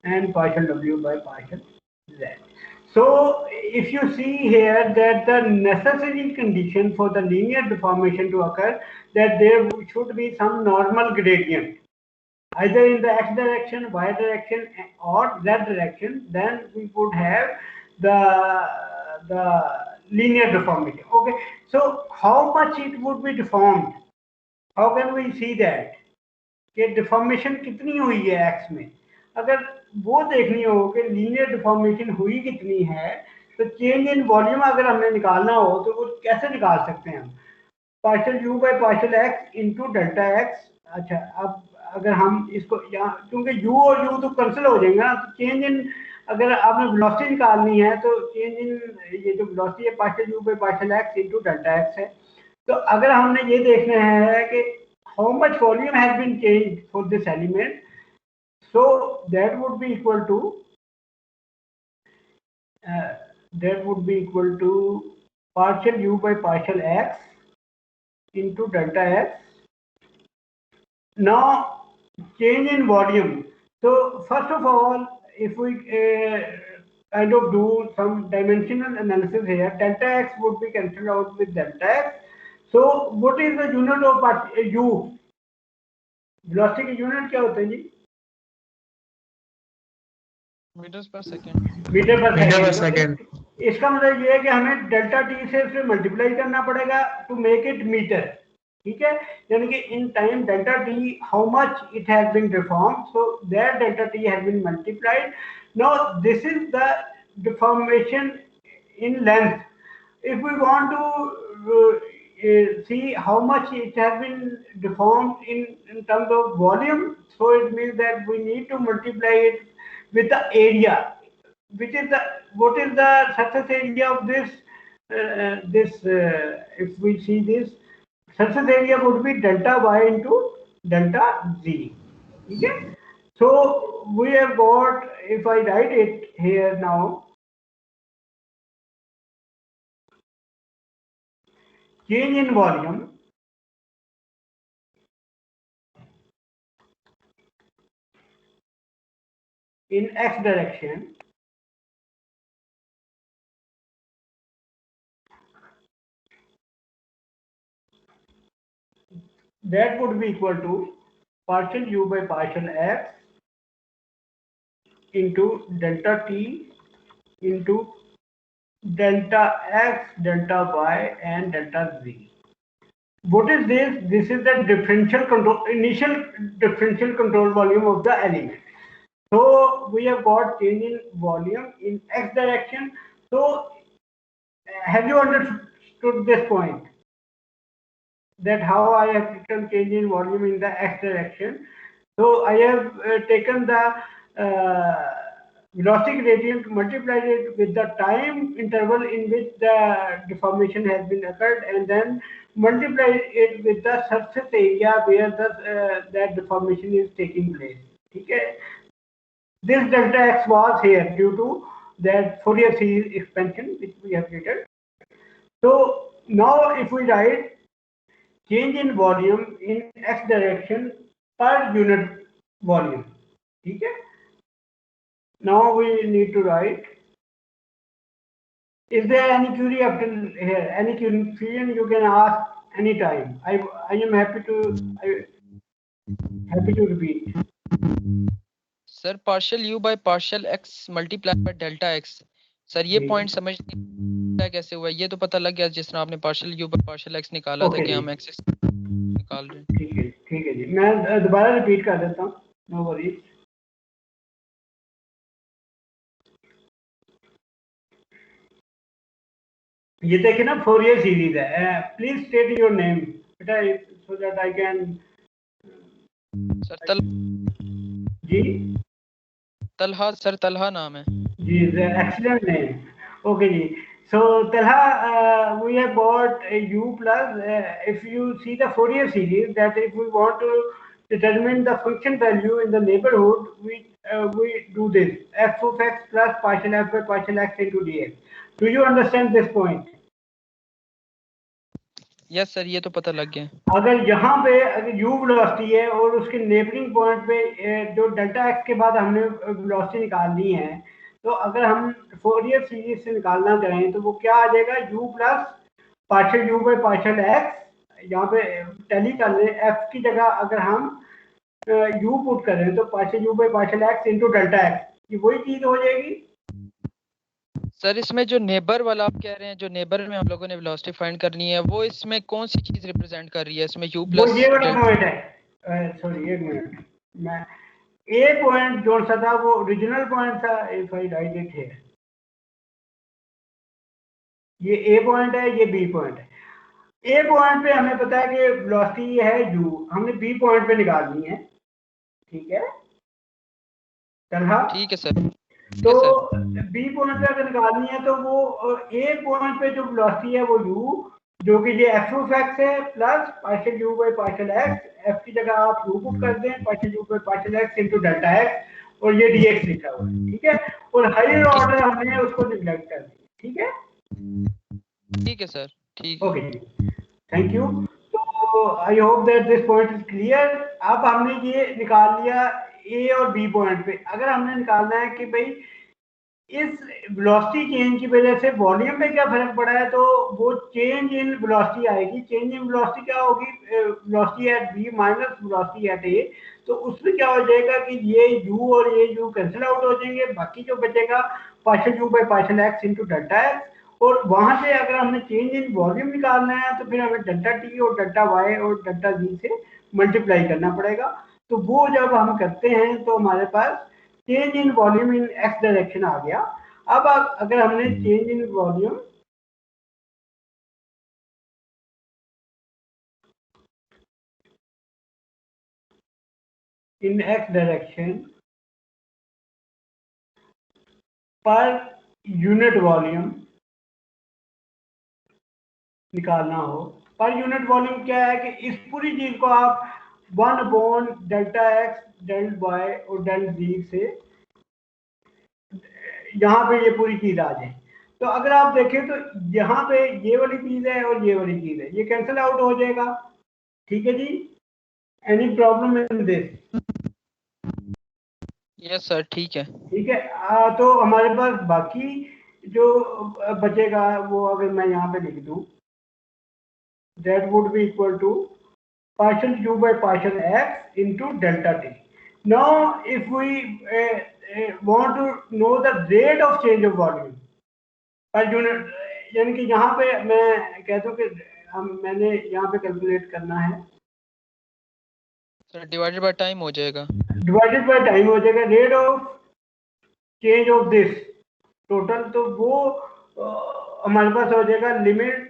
and partial w by partial z. So if you see here that the necessary condition for the linear deformation to occur, that there should be some normal gradient either in the x direction, y direction or z direction, then we would have the linear deformation. Okay, so how much it would be deformed? How can we see that कि deformation कितनी हुई है x में? अगर वो देखनी हो कि लीनियर डिफॉर्मेशन हुई कितनी है, तो चेंज इन वॉल्यूम अगर हमने निकालना हो तो वो कैसे निकाल सकते हैं हम? Partial you by partial X into delta x. अच्छा, अब अगर हम इसको यहाँ, क्योंकि यू और यू तो कैंसिल हो जाएंगे ना, तो चेंज इन, अगर आपने वेलोसिटी निकालनी है तो चेंज इन, ये जो वेलोसिटी है partial you by partial X into delta X है. तो अगर हमने ये देखना है कि how much volume has been change for this element, so that would be equal to partial u by partial x into delta x. Now change in volume. So first of all, if we kind of do some dimensional analysis here, delta x would be cancelled out with delta x. So what is the unit of u? Velocity की unit क्या होता है जी? Metres पर second. Metre पर second. इसका मतलब ये है कि हमें डेल्टा टी से उसे मल्टीप्लाई करना पड़ेगा टू मेक इट मीटर. ठीक है, यानी कि in time delta T how much it has been deformed, so that delta T has been multiplied. Now this is the deformation in length. If we want to see how much it has been deformed in terms of volume, so it means that we need to multiply it with the area, which is the, what is the surface area of this if we see this surface area would be delta y into delta z. Okay, so we have got, if I write it here now, change in volume in x direction that would be equal to partial u by partial x into delta t into delta x, delta y and delta z. What is this? This is the differential control, initial differential control volume of the element. So we have got change in volume in x direction. So have you understood this point, that how I have taken change in volume in the x direction? So I have taken the velocity gradient, multiplied it with the time interval in which the deformation has been occurred, and then multiplied it with the surface area where the that deformation is taking place. ठीक है. This delta x was here due to that Fourier series expansion which we have written. So now if we write change in volume in x direction per unit volume, ठीक है. Now we need to write. Is there any query up till here? Any confusion you can ask anytime. I am happy to repeat. Sir partial u by partial x multiply by delta x. Sir ये point समझ नहीं आया कैसे हुआ. ये तो पता लग गया जिस तरह आपने partial u by partial x निकाला था कि हम x निकाल रहे हैं. ठीक है जी. मैं दोबारा रिपीट कर देता हूँ. No worries. ये देखिए ना फोरियर सीरीज है. प्लीज स्टेट योर नेम बेटा so that I can. Sir जी तलहा. सर तलहा नाम है जी. Excellent name. ओके जी. So Talha, we have got a u plus. If you see the Fourier series, that if we want to determine the function value in the neighborhood, we do this f of x plus partial f by partial x into dx. Do you understand this point? Yes sir ये तो पता लग गया. अगर यहाँ पे अगर u velocity है और उसके नेबरिंग पॉइंट पे जो डेल्टा x के बाद हमने वेलोसिटी निकालनी है, तो अगर हम फोरियर सीरीज से निकालना चाहें तो वो क्या आ जाएगा. u plus partial u by partial x. यहाँ पे टैली कर लें. f की जगह अगर हम u पुट करें तो partial u by partial x into delta x. ये वही चीज हो जाएगी. सर इसमें जो नेबर वाला आप कह रहे हैं, जो नेबर में हम लोगों ने वेलोसिटी फाइंड करनी है, वो इसमें कौन सी चीज रिप्रेजेंट कर रही है? इसमें u प्लस ये वाला पॉइंट है. सॉरी एक मिनट. मैं ए पॉइंट जो सा था वो ओरिजिनल पॉइंट था. If I right it here, ये ए पॉइंट है, ये बी पॉइंट है. ए पॉइंट पे हमें पता है कि वेलोसिटी है u. हमने बी पॉइंट पे निकालनी है. ठीक है चला. ठीक है सर. तो बी पॉइंट पे अगर निकालनी है तो वो ए पॉइंट पे जो वेलोसिटी है वो u, जो कि ये f ऑफ x है plus partial u by partial x. f की जगह आप u पुट कर दें partial u by partial x into delta x, और ये dx लिखा हुआ है. ठीक है. और हायर ऑर्डर हमने उसको निगलेक्ट कर दिया. ठीक है सर. ठीक. ओके जी. Thank you. तो I hope that this point is clear. अब हमने ये निकाल लिया ए और बी पॉइंट पे. अगर हमने निकालना है कि भाई इस वेलोसिटी चेंज की वजह से वॉल्यूम पे क्या फर्क पड़ा है, तो वो चेंज इन वेलोसिटी आएगी. चेंज इन वेलोसिटी क्या होगी? Velocity at B minus velocity at A. तो उसमें क्या हो जाएगा कि ये u और ये u कैंसिल आउट हो जाएंगे. बाकी जो बचेगा partial u by partial x into delta x. और वहां से अगर हमने चेंज इन वॉल्यूम निकालना है तो फिर हमें डेल्टा t और डेल्टा y और डेल्टा z से मल्टीप्लाई करना पड़ेगा. तो वो जब हम करते हैं तो हमारे पास change in volume in x direction आ गया. अब अगर हमने change in volume in x direction पर यूनिट वॉल्यूम निकालना हो. पर यूनिट वॉल्यूम क्या है कि इस पूरी चीज को आप 1 डेल्टा x डेल y और डेल z से यहाँ पे ये पूरी चीज आ जाए. तो अगर आप देखें तो यहाँ पे ये वाली चीज है और ये वाली चीज है, ये कैंसिल आउट हो जाएगा. ठीक है जी. Any problem in this? Yes sir. ठीक है. ठीक है. तो हमारे पास बाकी जो बचेगा वो अगर मैं यहाँ पे लिख दूं, that would be equal to partial u by partial x into delta t. Now if we want to know the rate of change of volume per unit, यानी कि यहाँ पे मैं कहता हूँ कि मैंने यहाँ पे कैलकुलेट करना है. सर डिवाइडेड बाय टाइम हो जाएगा. डिवाइडेड बाय टाइम हो जाएगा. Rate of change of this total, तो वो हमारे पास हो जाएगा limit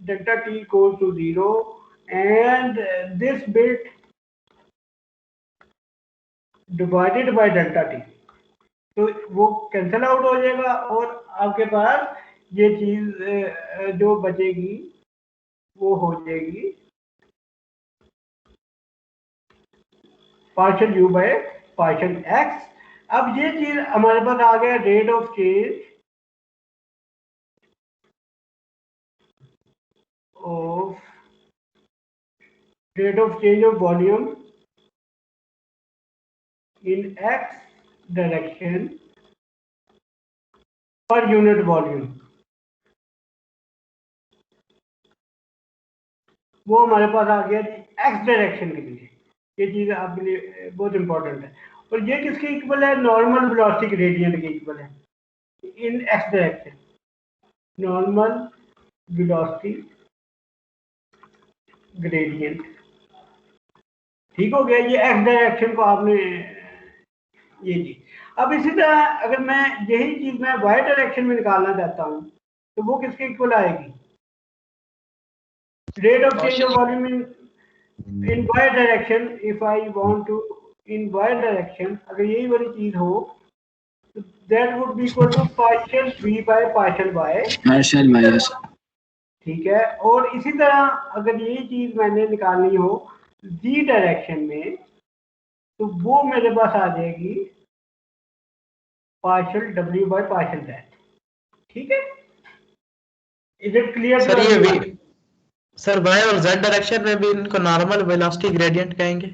delta t equals to 0 and this bit divided by delta t. तो वो कैंसिल आउट हो जाएगा और आपके पास ये चीज जो बचेगी वो हो जाएगी partial u by partial x. अब ये चीज हमारे पास आ गया rate of change of volume in x direction पर यूनिट वॉल्यूम। वो हमारे पास आ गया जी एक्स डायरेक्शन के लिए। ये चीज आपके लिए बहुत इंपॉर्टेंट है। और ये किसके इक्वल है? नॉर्मल वेलोसिटी ग्रेडियंट के इक्वल है in x direction. Normal velocity gradient, ठीक हो गया। ये एक्स डायरेक्शन को आपने ये जी। अब इसी तरह अगर मैं यही चीज मैं वाई डायरेक्शन में निकालना चाहता हूं तो वो किसके इक्वल आएगी? Rate of change of volume in Y direction. If I want to in Y direction, अगर यही वाली चीज हो तो that would be equal to partial v by partial y। ठीक है। और इसी तरह अगर यही चीज मैंने निकालनी हो z डायरेक्शन में तो वो मेरे पास आ जाएगी partial w by partial z। ठीक है, इज इट क्लियर? सर ये भी सर y और z डायरेक्शन में भी इनको नॉर्मल वेलोसिटी ग्रेडियंट कहेंगे?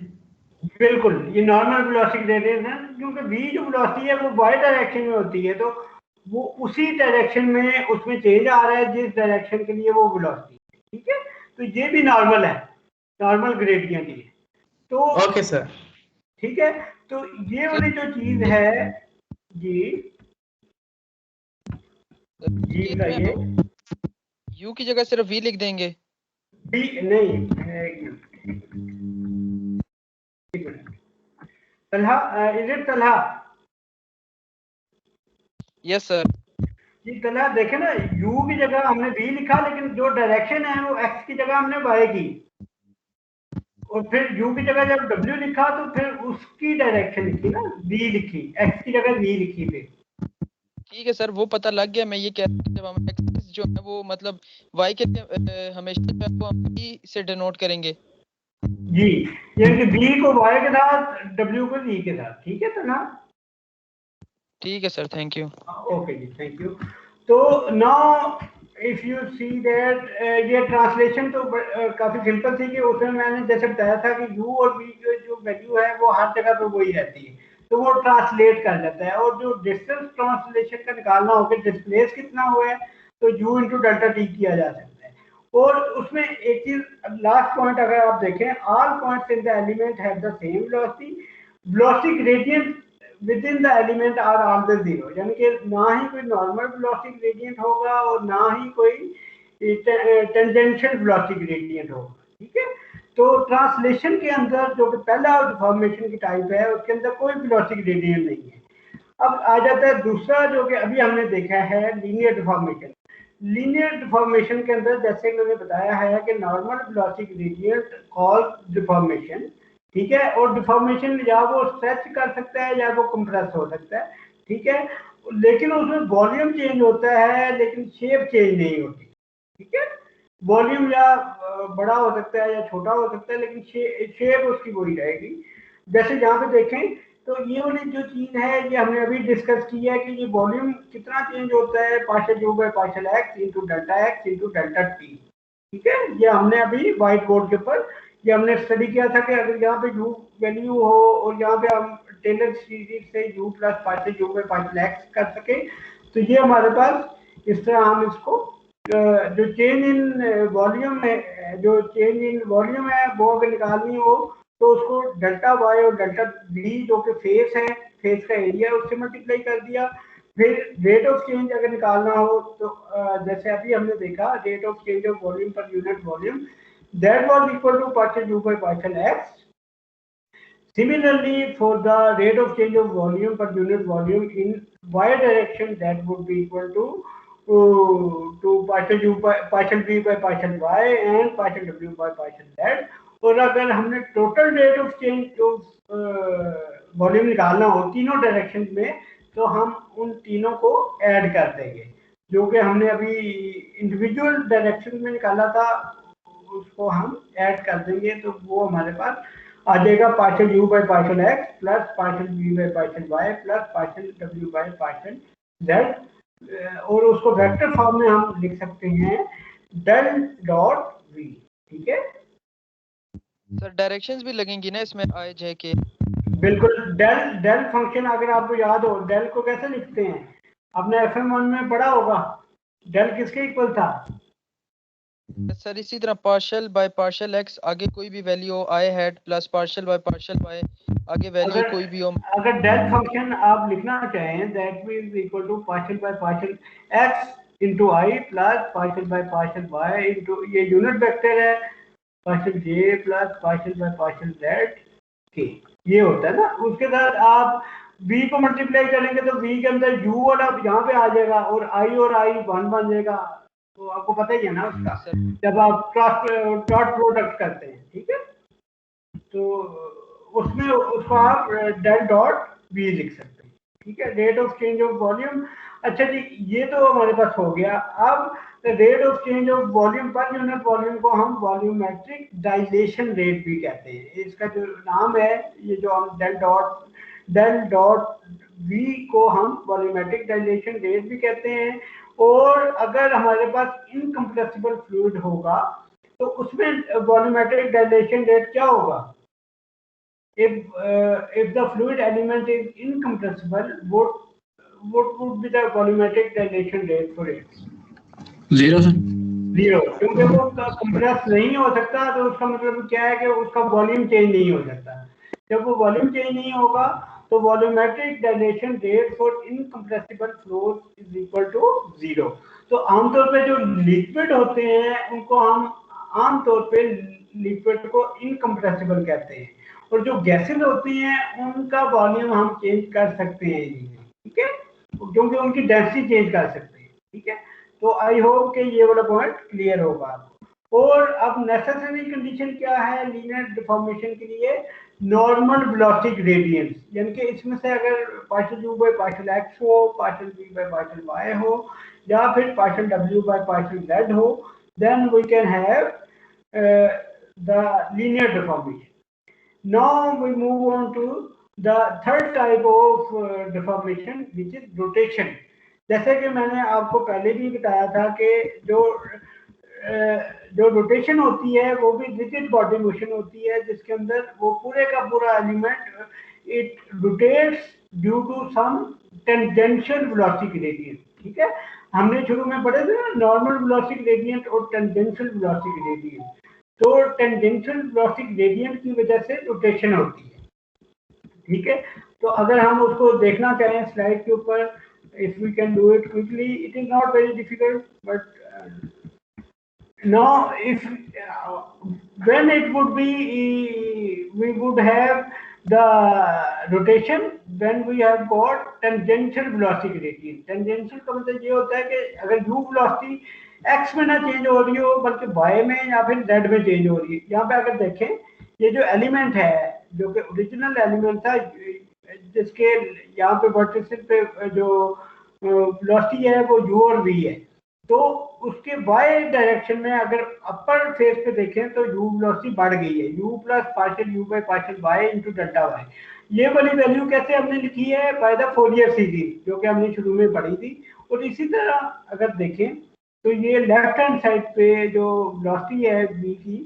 बिल्कुल, ये नॉर्मल वेलोसिटी ग्रेडियंट है क्योंकि v जो वेलोसिटी है वो y डायरेक्शन में होती है, तो वो उसी डायरेक्शन में उसमें चेंज आ रहा है जिस डायरेक्शन के लिए वो वेलोसिटी है। ठीक है, तो ये भी नॉर्मल है, नॉर्मल ग्रेडियंट ही है। तो ओके सर, ठीक है, तो ये वाली जो चीज है जी बताइए। u की जगह सिर्फ v लिख देंगे? v नहीं, Talha, is it Talha? Yes sir. जी तलहा, देखे ना, u की जगह हमने v लिखा लेकिन जो डायरेक्शन है वो x की जगह हमने y की, और फिर u की जगह जब w लिखा तो फिर उसकी डायरेक्शन लिखी ना, v लिखी, x की जगह v लिखी फिर। ठीक है सर, वो पता लग गया। मैं ये कह रहा हूँ जब हम एक्सिस जो है वो मतलब y के लिए हमेशा जो है वो हम v से डिनोट करेंगे जी, यानी कि v को y के साथ, w को v के साथ। ठीक है तलहा? ठीक है सर, थैंक यू। ओके जी, थैंक यू। तो now if you see that, ये ट्रांसलेशन तो काफी सिंपल थी कि उसमें मैंने जैसे बताया था कि u और v की जो वैल्यू है वो हर जगह पे वही रहती है, तो वो ट्रांसलेट कर जाता है। और जो डिस्टेंस ट्रांसलेशन का निकालना हो कि डिस्प्लेस कितना हुआ है तो u इंटू डेल्टा टी किया जा सकता है। और उसमें एक चीज लास्ट पॉइंट अगर आप देखें, all points in the element have the same velocity, velocity gradient within the element are always zero, यानी कि ना ही कोई नॉर्मल वेलोसिटी ग्रेडियंट होगा और ना ही कोई टेंजेंशियल वेलोसिटी ग्रेडियंट होगा। ठीक है, तो ट्रांसलेशन के अंदर जो कि पहला डिफॉर्मेशन की टाइप है उसके अंदर कोई वेलोसिटी ग्रेडियंट नहीं है। अब आ जाता है दूसरा जो कि अभी हमने देखा है, लीनियर डिफॉर्मेशन। लीनियर डिफॉर्मेशन के अंदर जैसे मैंने बताया है कि normal velocity gradient cause deformation. ठीक है, और डिफॉर्मेशन या वो स्ट्रेच कर सकता है या वो कंप्रेस हो सकता है। ठीक है, लेकिन उसमें वॉल्यूम चेंज होता है लेकिन शेप चेंज नहीं होती। ठीक है, वॉल्यूम या बड़ा हो सकता है या छोटा हो सकता है लेकिन शेप उसकी वही रहेगी। जैसे यहाँ पे देखें तो ये वाली जो चीज है ये हमने अभी डिस्कस की है कि ये वॉल्यूम कितना चेंज होता है, partial you by partial X into delta T. ठीक है, ये हमने अभी व्हाइट बोर्ड के ऊपर ये हमने स्टडी किया था कि अगर यहाँ पे यू वैल्यू हो और यहाँ पे हम टेलर सीरीज से you plus partial you by partial x कर सके तो ये हमारे पास इस तरह हम इसको जो चेंज इन वॉल्यूम है, जो चेंज इन वॉल्यूम है वो अगर निकालनी हो तो उसको डेल्टा वाई और डेल्टा वी जो कि फेस है, फेस का एरिया उससे मल्टीप्लाई कर दिया। फिर रेट ऑफ चेंज अगर निकालना हो तो जैसे अभी हमने देखा rate of change of volume per unit volume that was equal to partial you by partial X. Similarly, for the rate of change of volume per unit volume in y direction, that would be equal to partial v by partial y and partial w by partial z. और अगर हमने total rate of change of volume निकालना हो तीनों direction में तो हम उन तीनों को ऐड कर देंगे, जो कि हमने अभी इंडिविजुअल डायरेक्शन में निकाला था उसको हम ऐड कर देंगे तो वो हमारे पास आ जाएगा partial you by partial X plus partial we by partial Y plus partial W by partial Z, और उसको वेक्टर फॉर्म में हम लिख सकते हैं डेल डॉट वी। ठीक है सर डायरेक्शंस भी लगेंगी ना इसमें आई जे के? बिल्कुल। डेल डेल फंक्शन अगर आपको याद हो, डेल को कैसे लिखते हैं, आपने FM1 में पढ़ा होगा, डेल किसके इक्वल था? सर इसी तरह पार्शियल बाय पार्शियल एक्स आगे कोई भी वैल्यू हो I hat plus partial by partial Y आगे वैल्यू कोई भी हो। अगर डेल फंक्शन आप लिखना चाहें that means equal to partial by partial X into I plus partial by partial Y into, ये यूनिट वेक्टर है, partial J plus partial by partial Z K, ये होता है ना। उसके बाद आप v को मल्टीप्लाई करेंगे तो v के अंदर u वाला यहाँ पे आ जाएगा और i और i 1 बन जाएगा, तो आपको पता ही है ना उसका, जब आप डॉट प्रोडक्ट करते हैं। ठीक है, तो उसमें उसको आप डेल डॉट v लिख सकते हैं। ठीक है, rate of change of volume. अच्छा जी, ये तो हमारे पास हो गया। अब rate of change of volume per unit volume को हम वॉल्यूमेट्रिक डायलेशन रेट भी कहते हैं। इसका जो नाम है, ये जो हम डेल डॉट वी को हम वॉल्यूमेट्रिक डायलेशन रेट भी कहते हैं। और अगर हमारे पास इनकम्प्रेसिबल फ्लूइड होगा तो उसमें वॉल्यूमेट्रिक डायलेशन रेट क्या होगा? If the fluid element is incompressible, what would be the volumetric dilation rate for it? 0 sir. 0, क्योंकि वो कंप्रेस नहीं हो सकता, तो उसका मतलब क्या है कि उसका वॉल्यूम चेंज नहीं हो सकता। जब वो वॉल्यूम चेंज नहीं होगा तो volumetric dilation rate for incompressible flows is equal to 0। तो आमतौर पे जो लिक्विड होते हैं उनको हम आमतौर पे लिक्विड को इनकम्प्रेसिबल कहते हैं, और जो गैसेज होती हैं उनका वॉल्यूम हम चेंज कर सकते हैं। ठीक है, क्योंकि उनकी डेंसिटी चेंज कर सकते हैं। ठीक है, तो आई होप कि ये वाला पॉइंट क्लियर होगा आपको। और अब नेसेसरी कंडीशन क्या है लीनियर डिफॉर्मेशन के लिए? नॉर्मल वेलोसिटी ग्रेडियंट, यानी कि इसमें से अगर partial you by partial x हो, partial we by partial y हो, या फिर partial W by partial z हो, then we can have the linear deformation. Now we move on to the third type of deformation, which is rotation. जैसे कि मैंने आपको पहले भी बताया था कि जो रोटेशन होती है वो भी रिजिड बॉडी मोशन होती है, जिसके अंदर वो पूरे का पूरा element it rotates due to some tangential velocity gradient. ठीक है, हमने शुरू में पढ़े थे ना नॉर्मल वेलोसिटी ग्रेडियंट और टेंजेंशियल वेलोसिटी ग्रेडियंट। तो टेंजेंशियल वेलोसिटी ग्रेडियंट की वजह से रोटेशन होती है। ठीक है, तो अगर हम उसको देखना चाहें स्लाइड के ऊपर, if we can do it quickly, it is not very difficult, but now if when it would be, we would have the rotation when we have got tangential velocity gradient. Tangential का मतलब ये होता है कि अगर u velocity x में ना change हो रही हो बल्कि y में या फिर z में चेंज हो रही है। यहाँ पे अगर देखें ये जो एलिमेंट है जो कि ओरिजिनल एलिमेंट था, जिसके यहाँ पे वर्टिसेस पे जो वेलोसिटी है वो u और v है, तो उसके y डायरेक्शन में अगर अपर फेस पे देखें तो u वेलोसिटी बढ़ गई है, u plus partial u by partial y into delta y। ये वाली वैल्यू कैसे हमने लिखी है? बाय द फोरियर सीरीज, जो कि हमने शुरू में पढ़ी थी। और इसी तरह अगर देखें तो ये लेफ्ट हैंड साइड पे जो वेलोसिटी है v की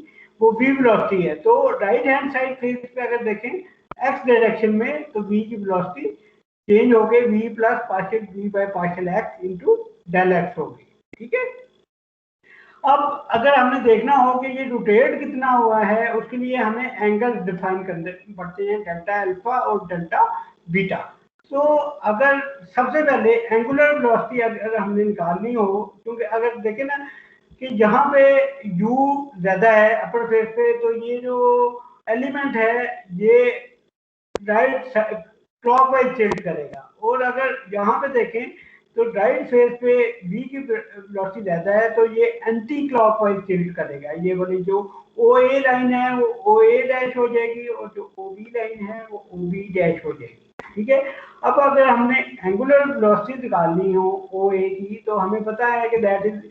वो v वेलोसिटी है, तो राइट हैंड साइड फेस पे अगर देखें x डायरेक्शन में तो v की वेलोसिटी चेंज हो गई, v plus partial v by partial x into del x हो गई। ठीक है, अब अगर हमने देखना हो कि ये रोटेट कितना हुआ है, उसके लिए हमें एंगल डिफाइन करने पड़ते हैं, डेल्टा अल्फा और डेल्टा बीटा। तो अगर सबसे पहले एंगुलर वेलोसिटी अगर हमने निकालनी हो, क्योंकि अगर देखें ना कि यहाँ पे u ज्यादा है अपर फेस पे, तो ये जो एलिमेंट है ये राइट क्लॉकवाइज टिल्ट करेगा, और अगर यहाँ पे देखें तो राइट फेस पे v की वेलोसिटी ज्यादा है तो ये एंटी क्लॉकवाइज टिल्ट करेगा। ये वाली जो OA लाइन है वो OA डैश हो जाएगी और जो OB लाइन है वो OB डैश हो जाएगी। ठीक है, अब अगर हमने एंगुलर वेलोसिटी निकालनी हो OA की, तो हमें पता है कि that is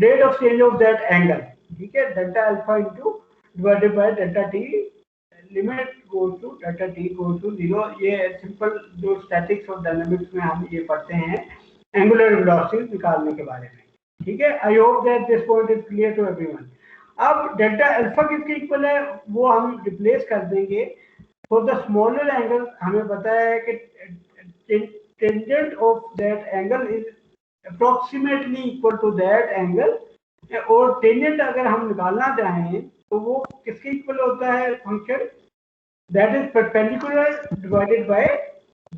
rate of change of that angle. ठीक है, delta alpha into divided by delta t limit goes to delta T goes to 0। ये सिंपल जो स्टैटिक्स और डायनामिक्स में हम ये पढ़ते हैं एंगुलर वेलोसिटी निकालने के बारे में, ठीक है। I hope that this point is clear to everyone. अब डेल्टा अल्फा किसके इक्वल है वो हम रिप्लेस कर देंगे। फॉर द स्मॉलर एंगल हमें पता है कि tangent of that angle is approximately equal to that angle, और टेंजेंट अगर हम निकालना चाहें तो वो किसके इक्वल होता है function, that is perpendicular divided by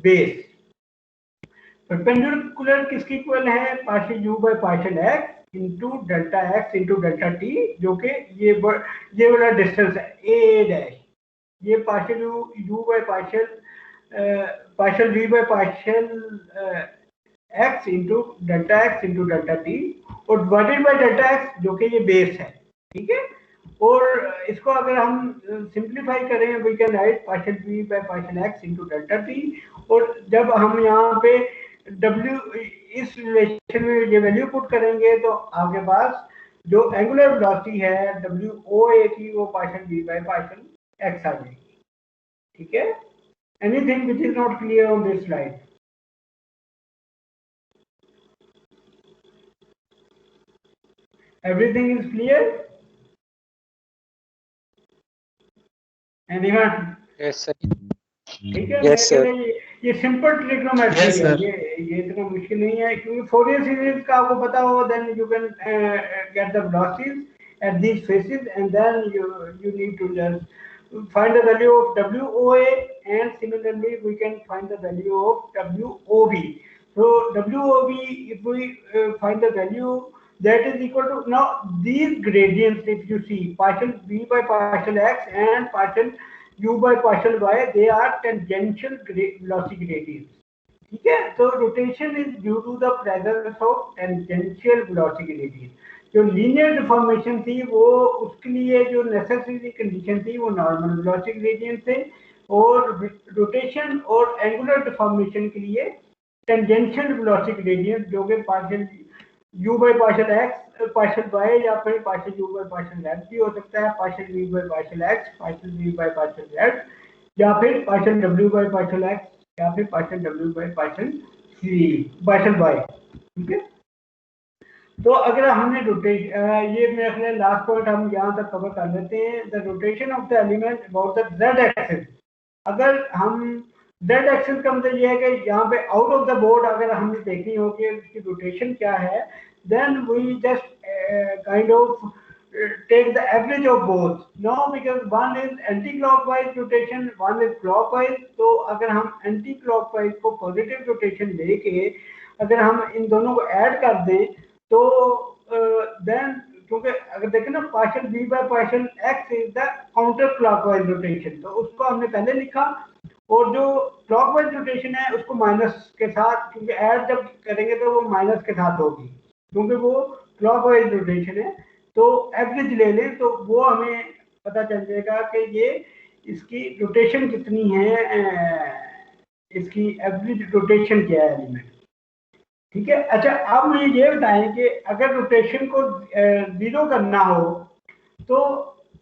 base. Perpendicular किसके इक्वल है, partial you by partial X into delta X into delta T, जो कि ये वाला डिस्टेंस है ए डैश। ये partial you by partial we by partial X into delta T और divided by delta X जो कि ये बेस है, ठीक है। और इसको अगर हम सिंप्लीफाई करें we can write partial we by partial X into delta T, और जब हम यहाँ पे W इस रिलेशन में ये वैल्यू पुट करेंगे तो आपके पास जो एंगुलर वेलोसिटी है WOA की वो partial we by partial x आ जाएगी, ठीक है। Anything which is not clear on this slide? Everything is clear? Anyone? Yes sir. ठीक है। Yes sir. ये सिंपल ट्रिग्नोमेट्री Yes, है, sir. ये इतना मुश्किल नहीं है, क्योंकि फोरियर सीरीज का आपको पता हो, then you can get the velocities at these faces and then you need to just find the value of WOA and similarly we can find the value of WOV. So WOV, if we find the value that is equal to, now these gradients if you see partial v by partial x and partial u by partial y, they are tangential velocity gradients, ठीक है। तो rotation is due to the presence of tangential velocity gradient. जो linear deformation थी वो उसके लिए जो necessary condition थी वो नॉर्मल वेलोसिटी ग्रेडियंट थे, और रोटेशन और एंगुलर डिफॉर्मेशन के लिए टेंजेंशियल वेलोसिटी ग्रेडियंट जो कि partial u by partial x partial y या फिर partial u by partial z भी हो सकता है, partial v by partial x partial v by partial z, या फिर partial w bye partial x या फिर partial w bye partial y, ठीक है। तो अगर हमने रोटेशन, ये मेरे ख्याल लास्ट पॉइंट हम यहाँ तक कवर कर लेते हैं, the rotation of the element about the z axis. अगर हम z एक्सिस का मतलब ये है कि यहाँ पे आउट ऑफ द बोर्ड अगर हमें देखनी हो कि उसकी रोटेशन क्या है, then we just kind of take the average of both. No, because one is anti-clockwise rotation, one is clockwise. तो अगर हम anti-clockwise को positive rotation लेके अगर हम इन दोनों को ऐड कर दें तो then, क्योंकि अगर देखें ना partial v by partial x is the counter clockwise rotation, तो उसको हमने पहले लिखा, और जो क्लॉकवाइज रोटेशन है उसको माइनस के साथ, क्योंकि ऐड जब करेंगे तो वो माइनस के साथ होगी क्योंकि वो क्लॉकवाइज रोटेशन है। तो एवरेज ले लें तो वो हमें पता चल जाएगा कि ये इसकी रोटेशन कितनी है, इसकी एवरेज रोटेशन क्या है एलिमेंट, ठीक है। अच्छा, अब मुझे ये बताएं कि अगर रोटेशन को जीरो करना हो तो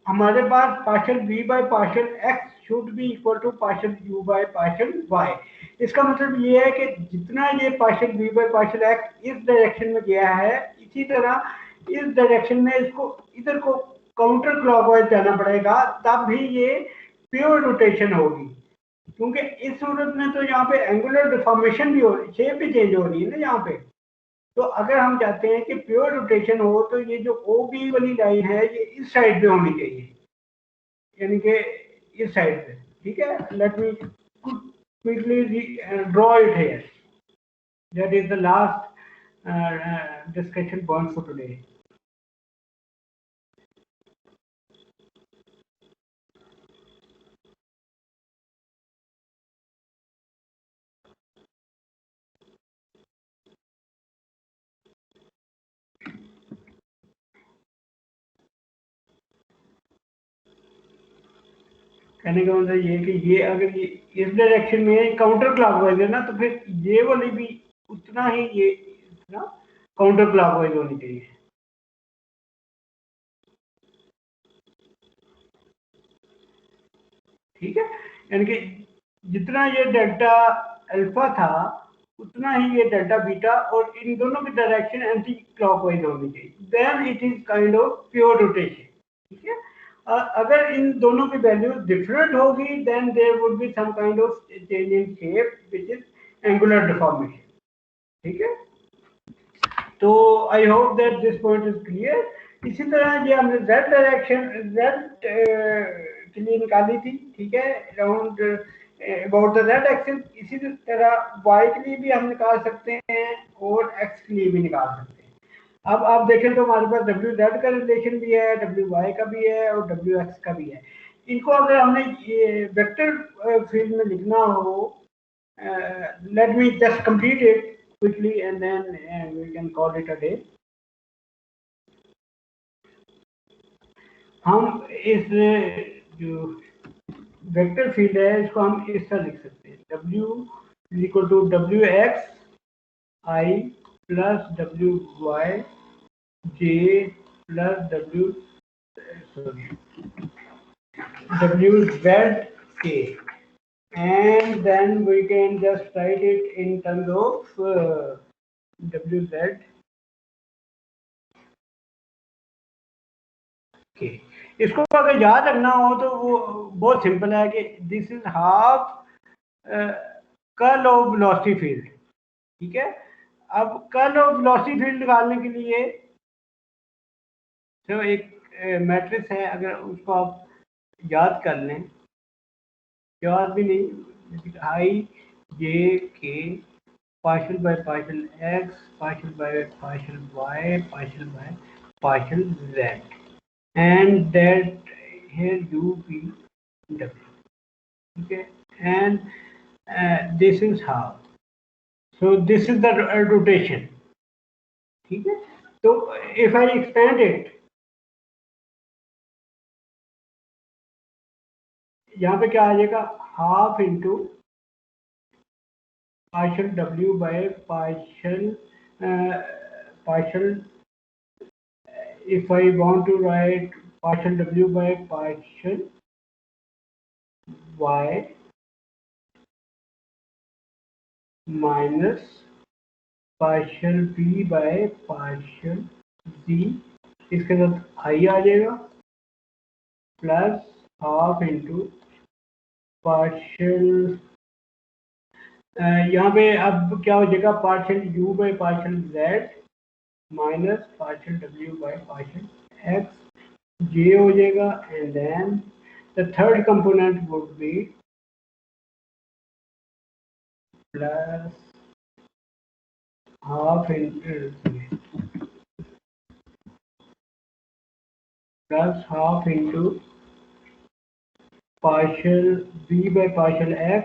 हमारे पास partial v by partial x should be equal to partial u by partial y। इसका मतलब ये है कि जितना ये partial v by partial x इस डायरेक्शन में गया है, इसी तरह इस डायरेक्शन में इसको इधर को काउंटर क्लॉकवाइज जाना पड़ेगा, तब भी ये प्योर रोटेशन होगी। क्योंकि इस सूरत में तो यहाँ पे एंगुलर डिफॉर्मेशन भी हो रही, शेप भी चेंज हो रही है ना यहाँ पे। तो अगर हम चाहते हैं कि प्योर रोटेशन हो तो ये जो OB वाली लाइन है ये इस साइड पे होनी चाहिए, यानी कि इस साइड पे, ठीक है। Let me quickly draw it here, that is the last discussion point for today. कहने का मतलब ये कि ये अगर ये इस डायरेक्शन में काउंटर क्लॉकवाइज है ना, तो फिर ये वाली भी उतना ही ये इतना काउंटर क्लॉकवाइज होनी चाहिए। ठीक है, यानी कि जितना ये डेल्टा अल्फा था उतना ही ये डेल्टा बीटा, और इन दोनों की डायरेक्शन एंटी क्लॉकवाइज होनी चाहिए, then it is kind of pure rotation. ठीक है, अगर इन दोनों की वैल्यू डिफरेंट होगी then there would be some kind of change in shape which is angular deformation. ठीक है, तो I hope that this point is clear. इसी तरह ये हमने z डायरेक्शन z के लिए निकाली थी। ठीक है, around about the z axis. इसी तरह y के लिए भी हम निकाल सकते हैं और x के लिए भी निकाल सकते हैं। अब आप देखें तो हमारे पास WZ का रिलेशन भी है, WY का भी है और WX का भी है। इनको अगर हमने वेक्टर फील्ड में लिखना हो, let me just complete it quickly and then we can call it a day. हम इस जो वेक्टर फील्ड है इसको हम इस तरह लिख सकते हैं, W is equal to WX I plus WY J plus WZ K, and then we can just write it in terms of WZ K. इसको अगर याद रखना हो तो वो बहुत सिंपल है कि this is half curl of velocity field. ठीक है, अब कर्ल ऑफ वेलोसिटी फील्ड निकालने के लिए तो एक मैट्रिक्स है, अगर उसको आप याद कर लें, याद भी नहीं, i j k partial by partial x partial by partial y partial by partial Z, and that here u v w. Okay, and this is how, so this is the rotation. ठीक है, तो if I expand it, यहाँ पे क्या आ जाएगा, half into partial w by partial if I want to write partial w by partial y minus partial b by partial z, इसके साथ i आ जाएगा, प्लस हाफ इंटू पार्शियल, यहाँ पे अब क्या हो जाएगा, partial u by partial z minus partial w by partial x, j हो जाएगा, and then the third component would be plus half into partial b by partial x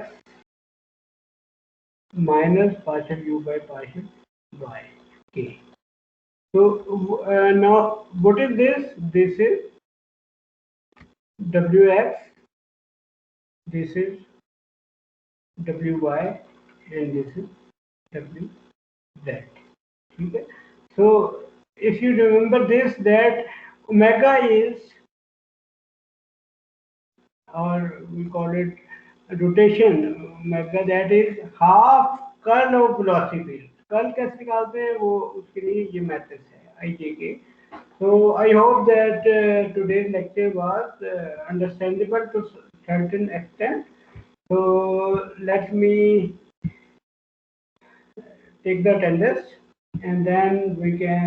minus partial u by partial y k. So now what is this? This is wx, this is wy, and this is wz. ठीक है, so if you remember this, that omega is, or we call it rotation omega, that is half curl of velocity field. Curl कैसे निकालते हैं वो, उसके लिए ये method है आई जे के. So I hope that today's lecture was understandable to certain extent. So let me take the attendance and then we can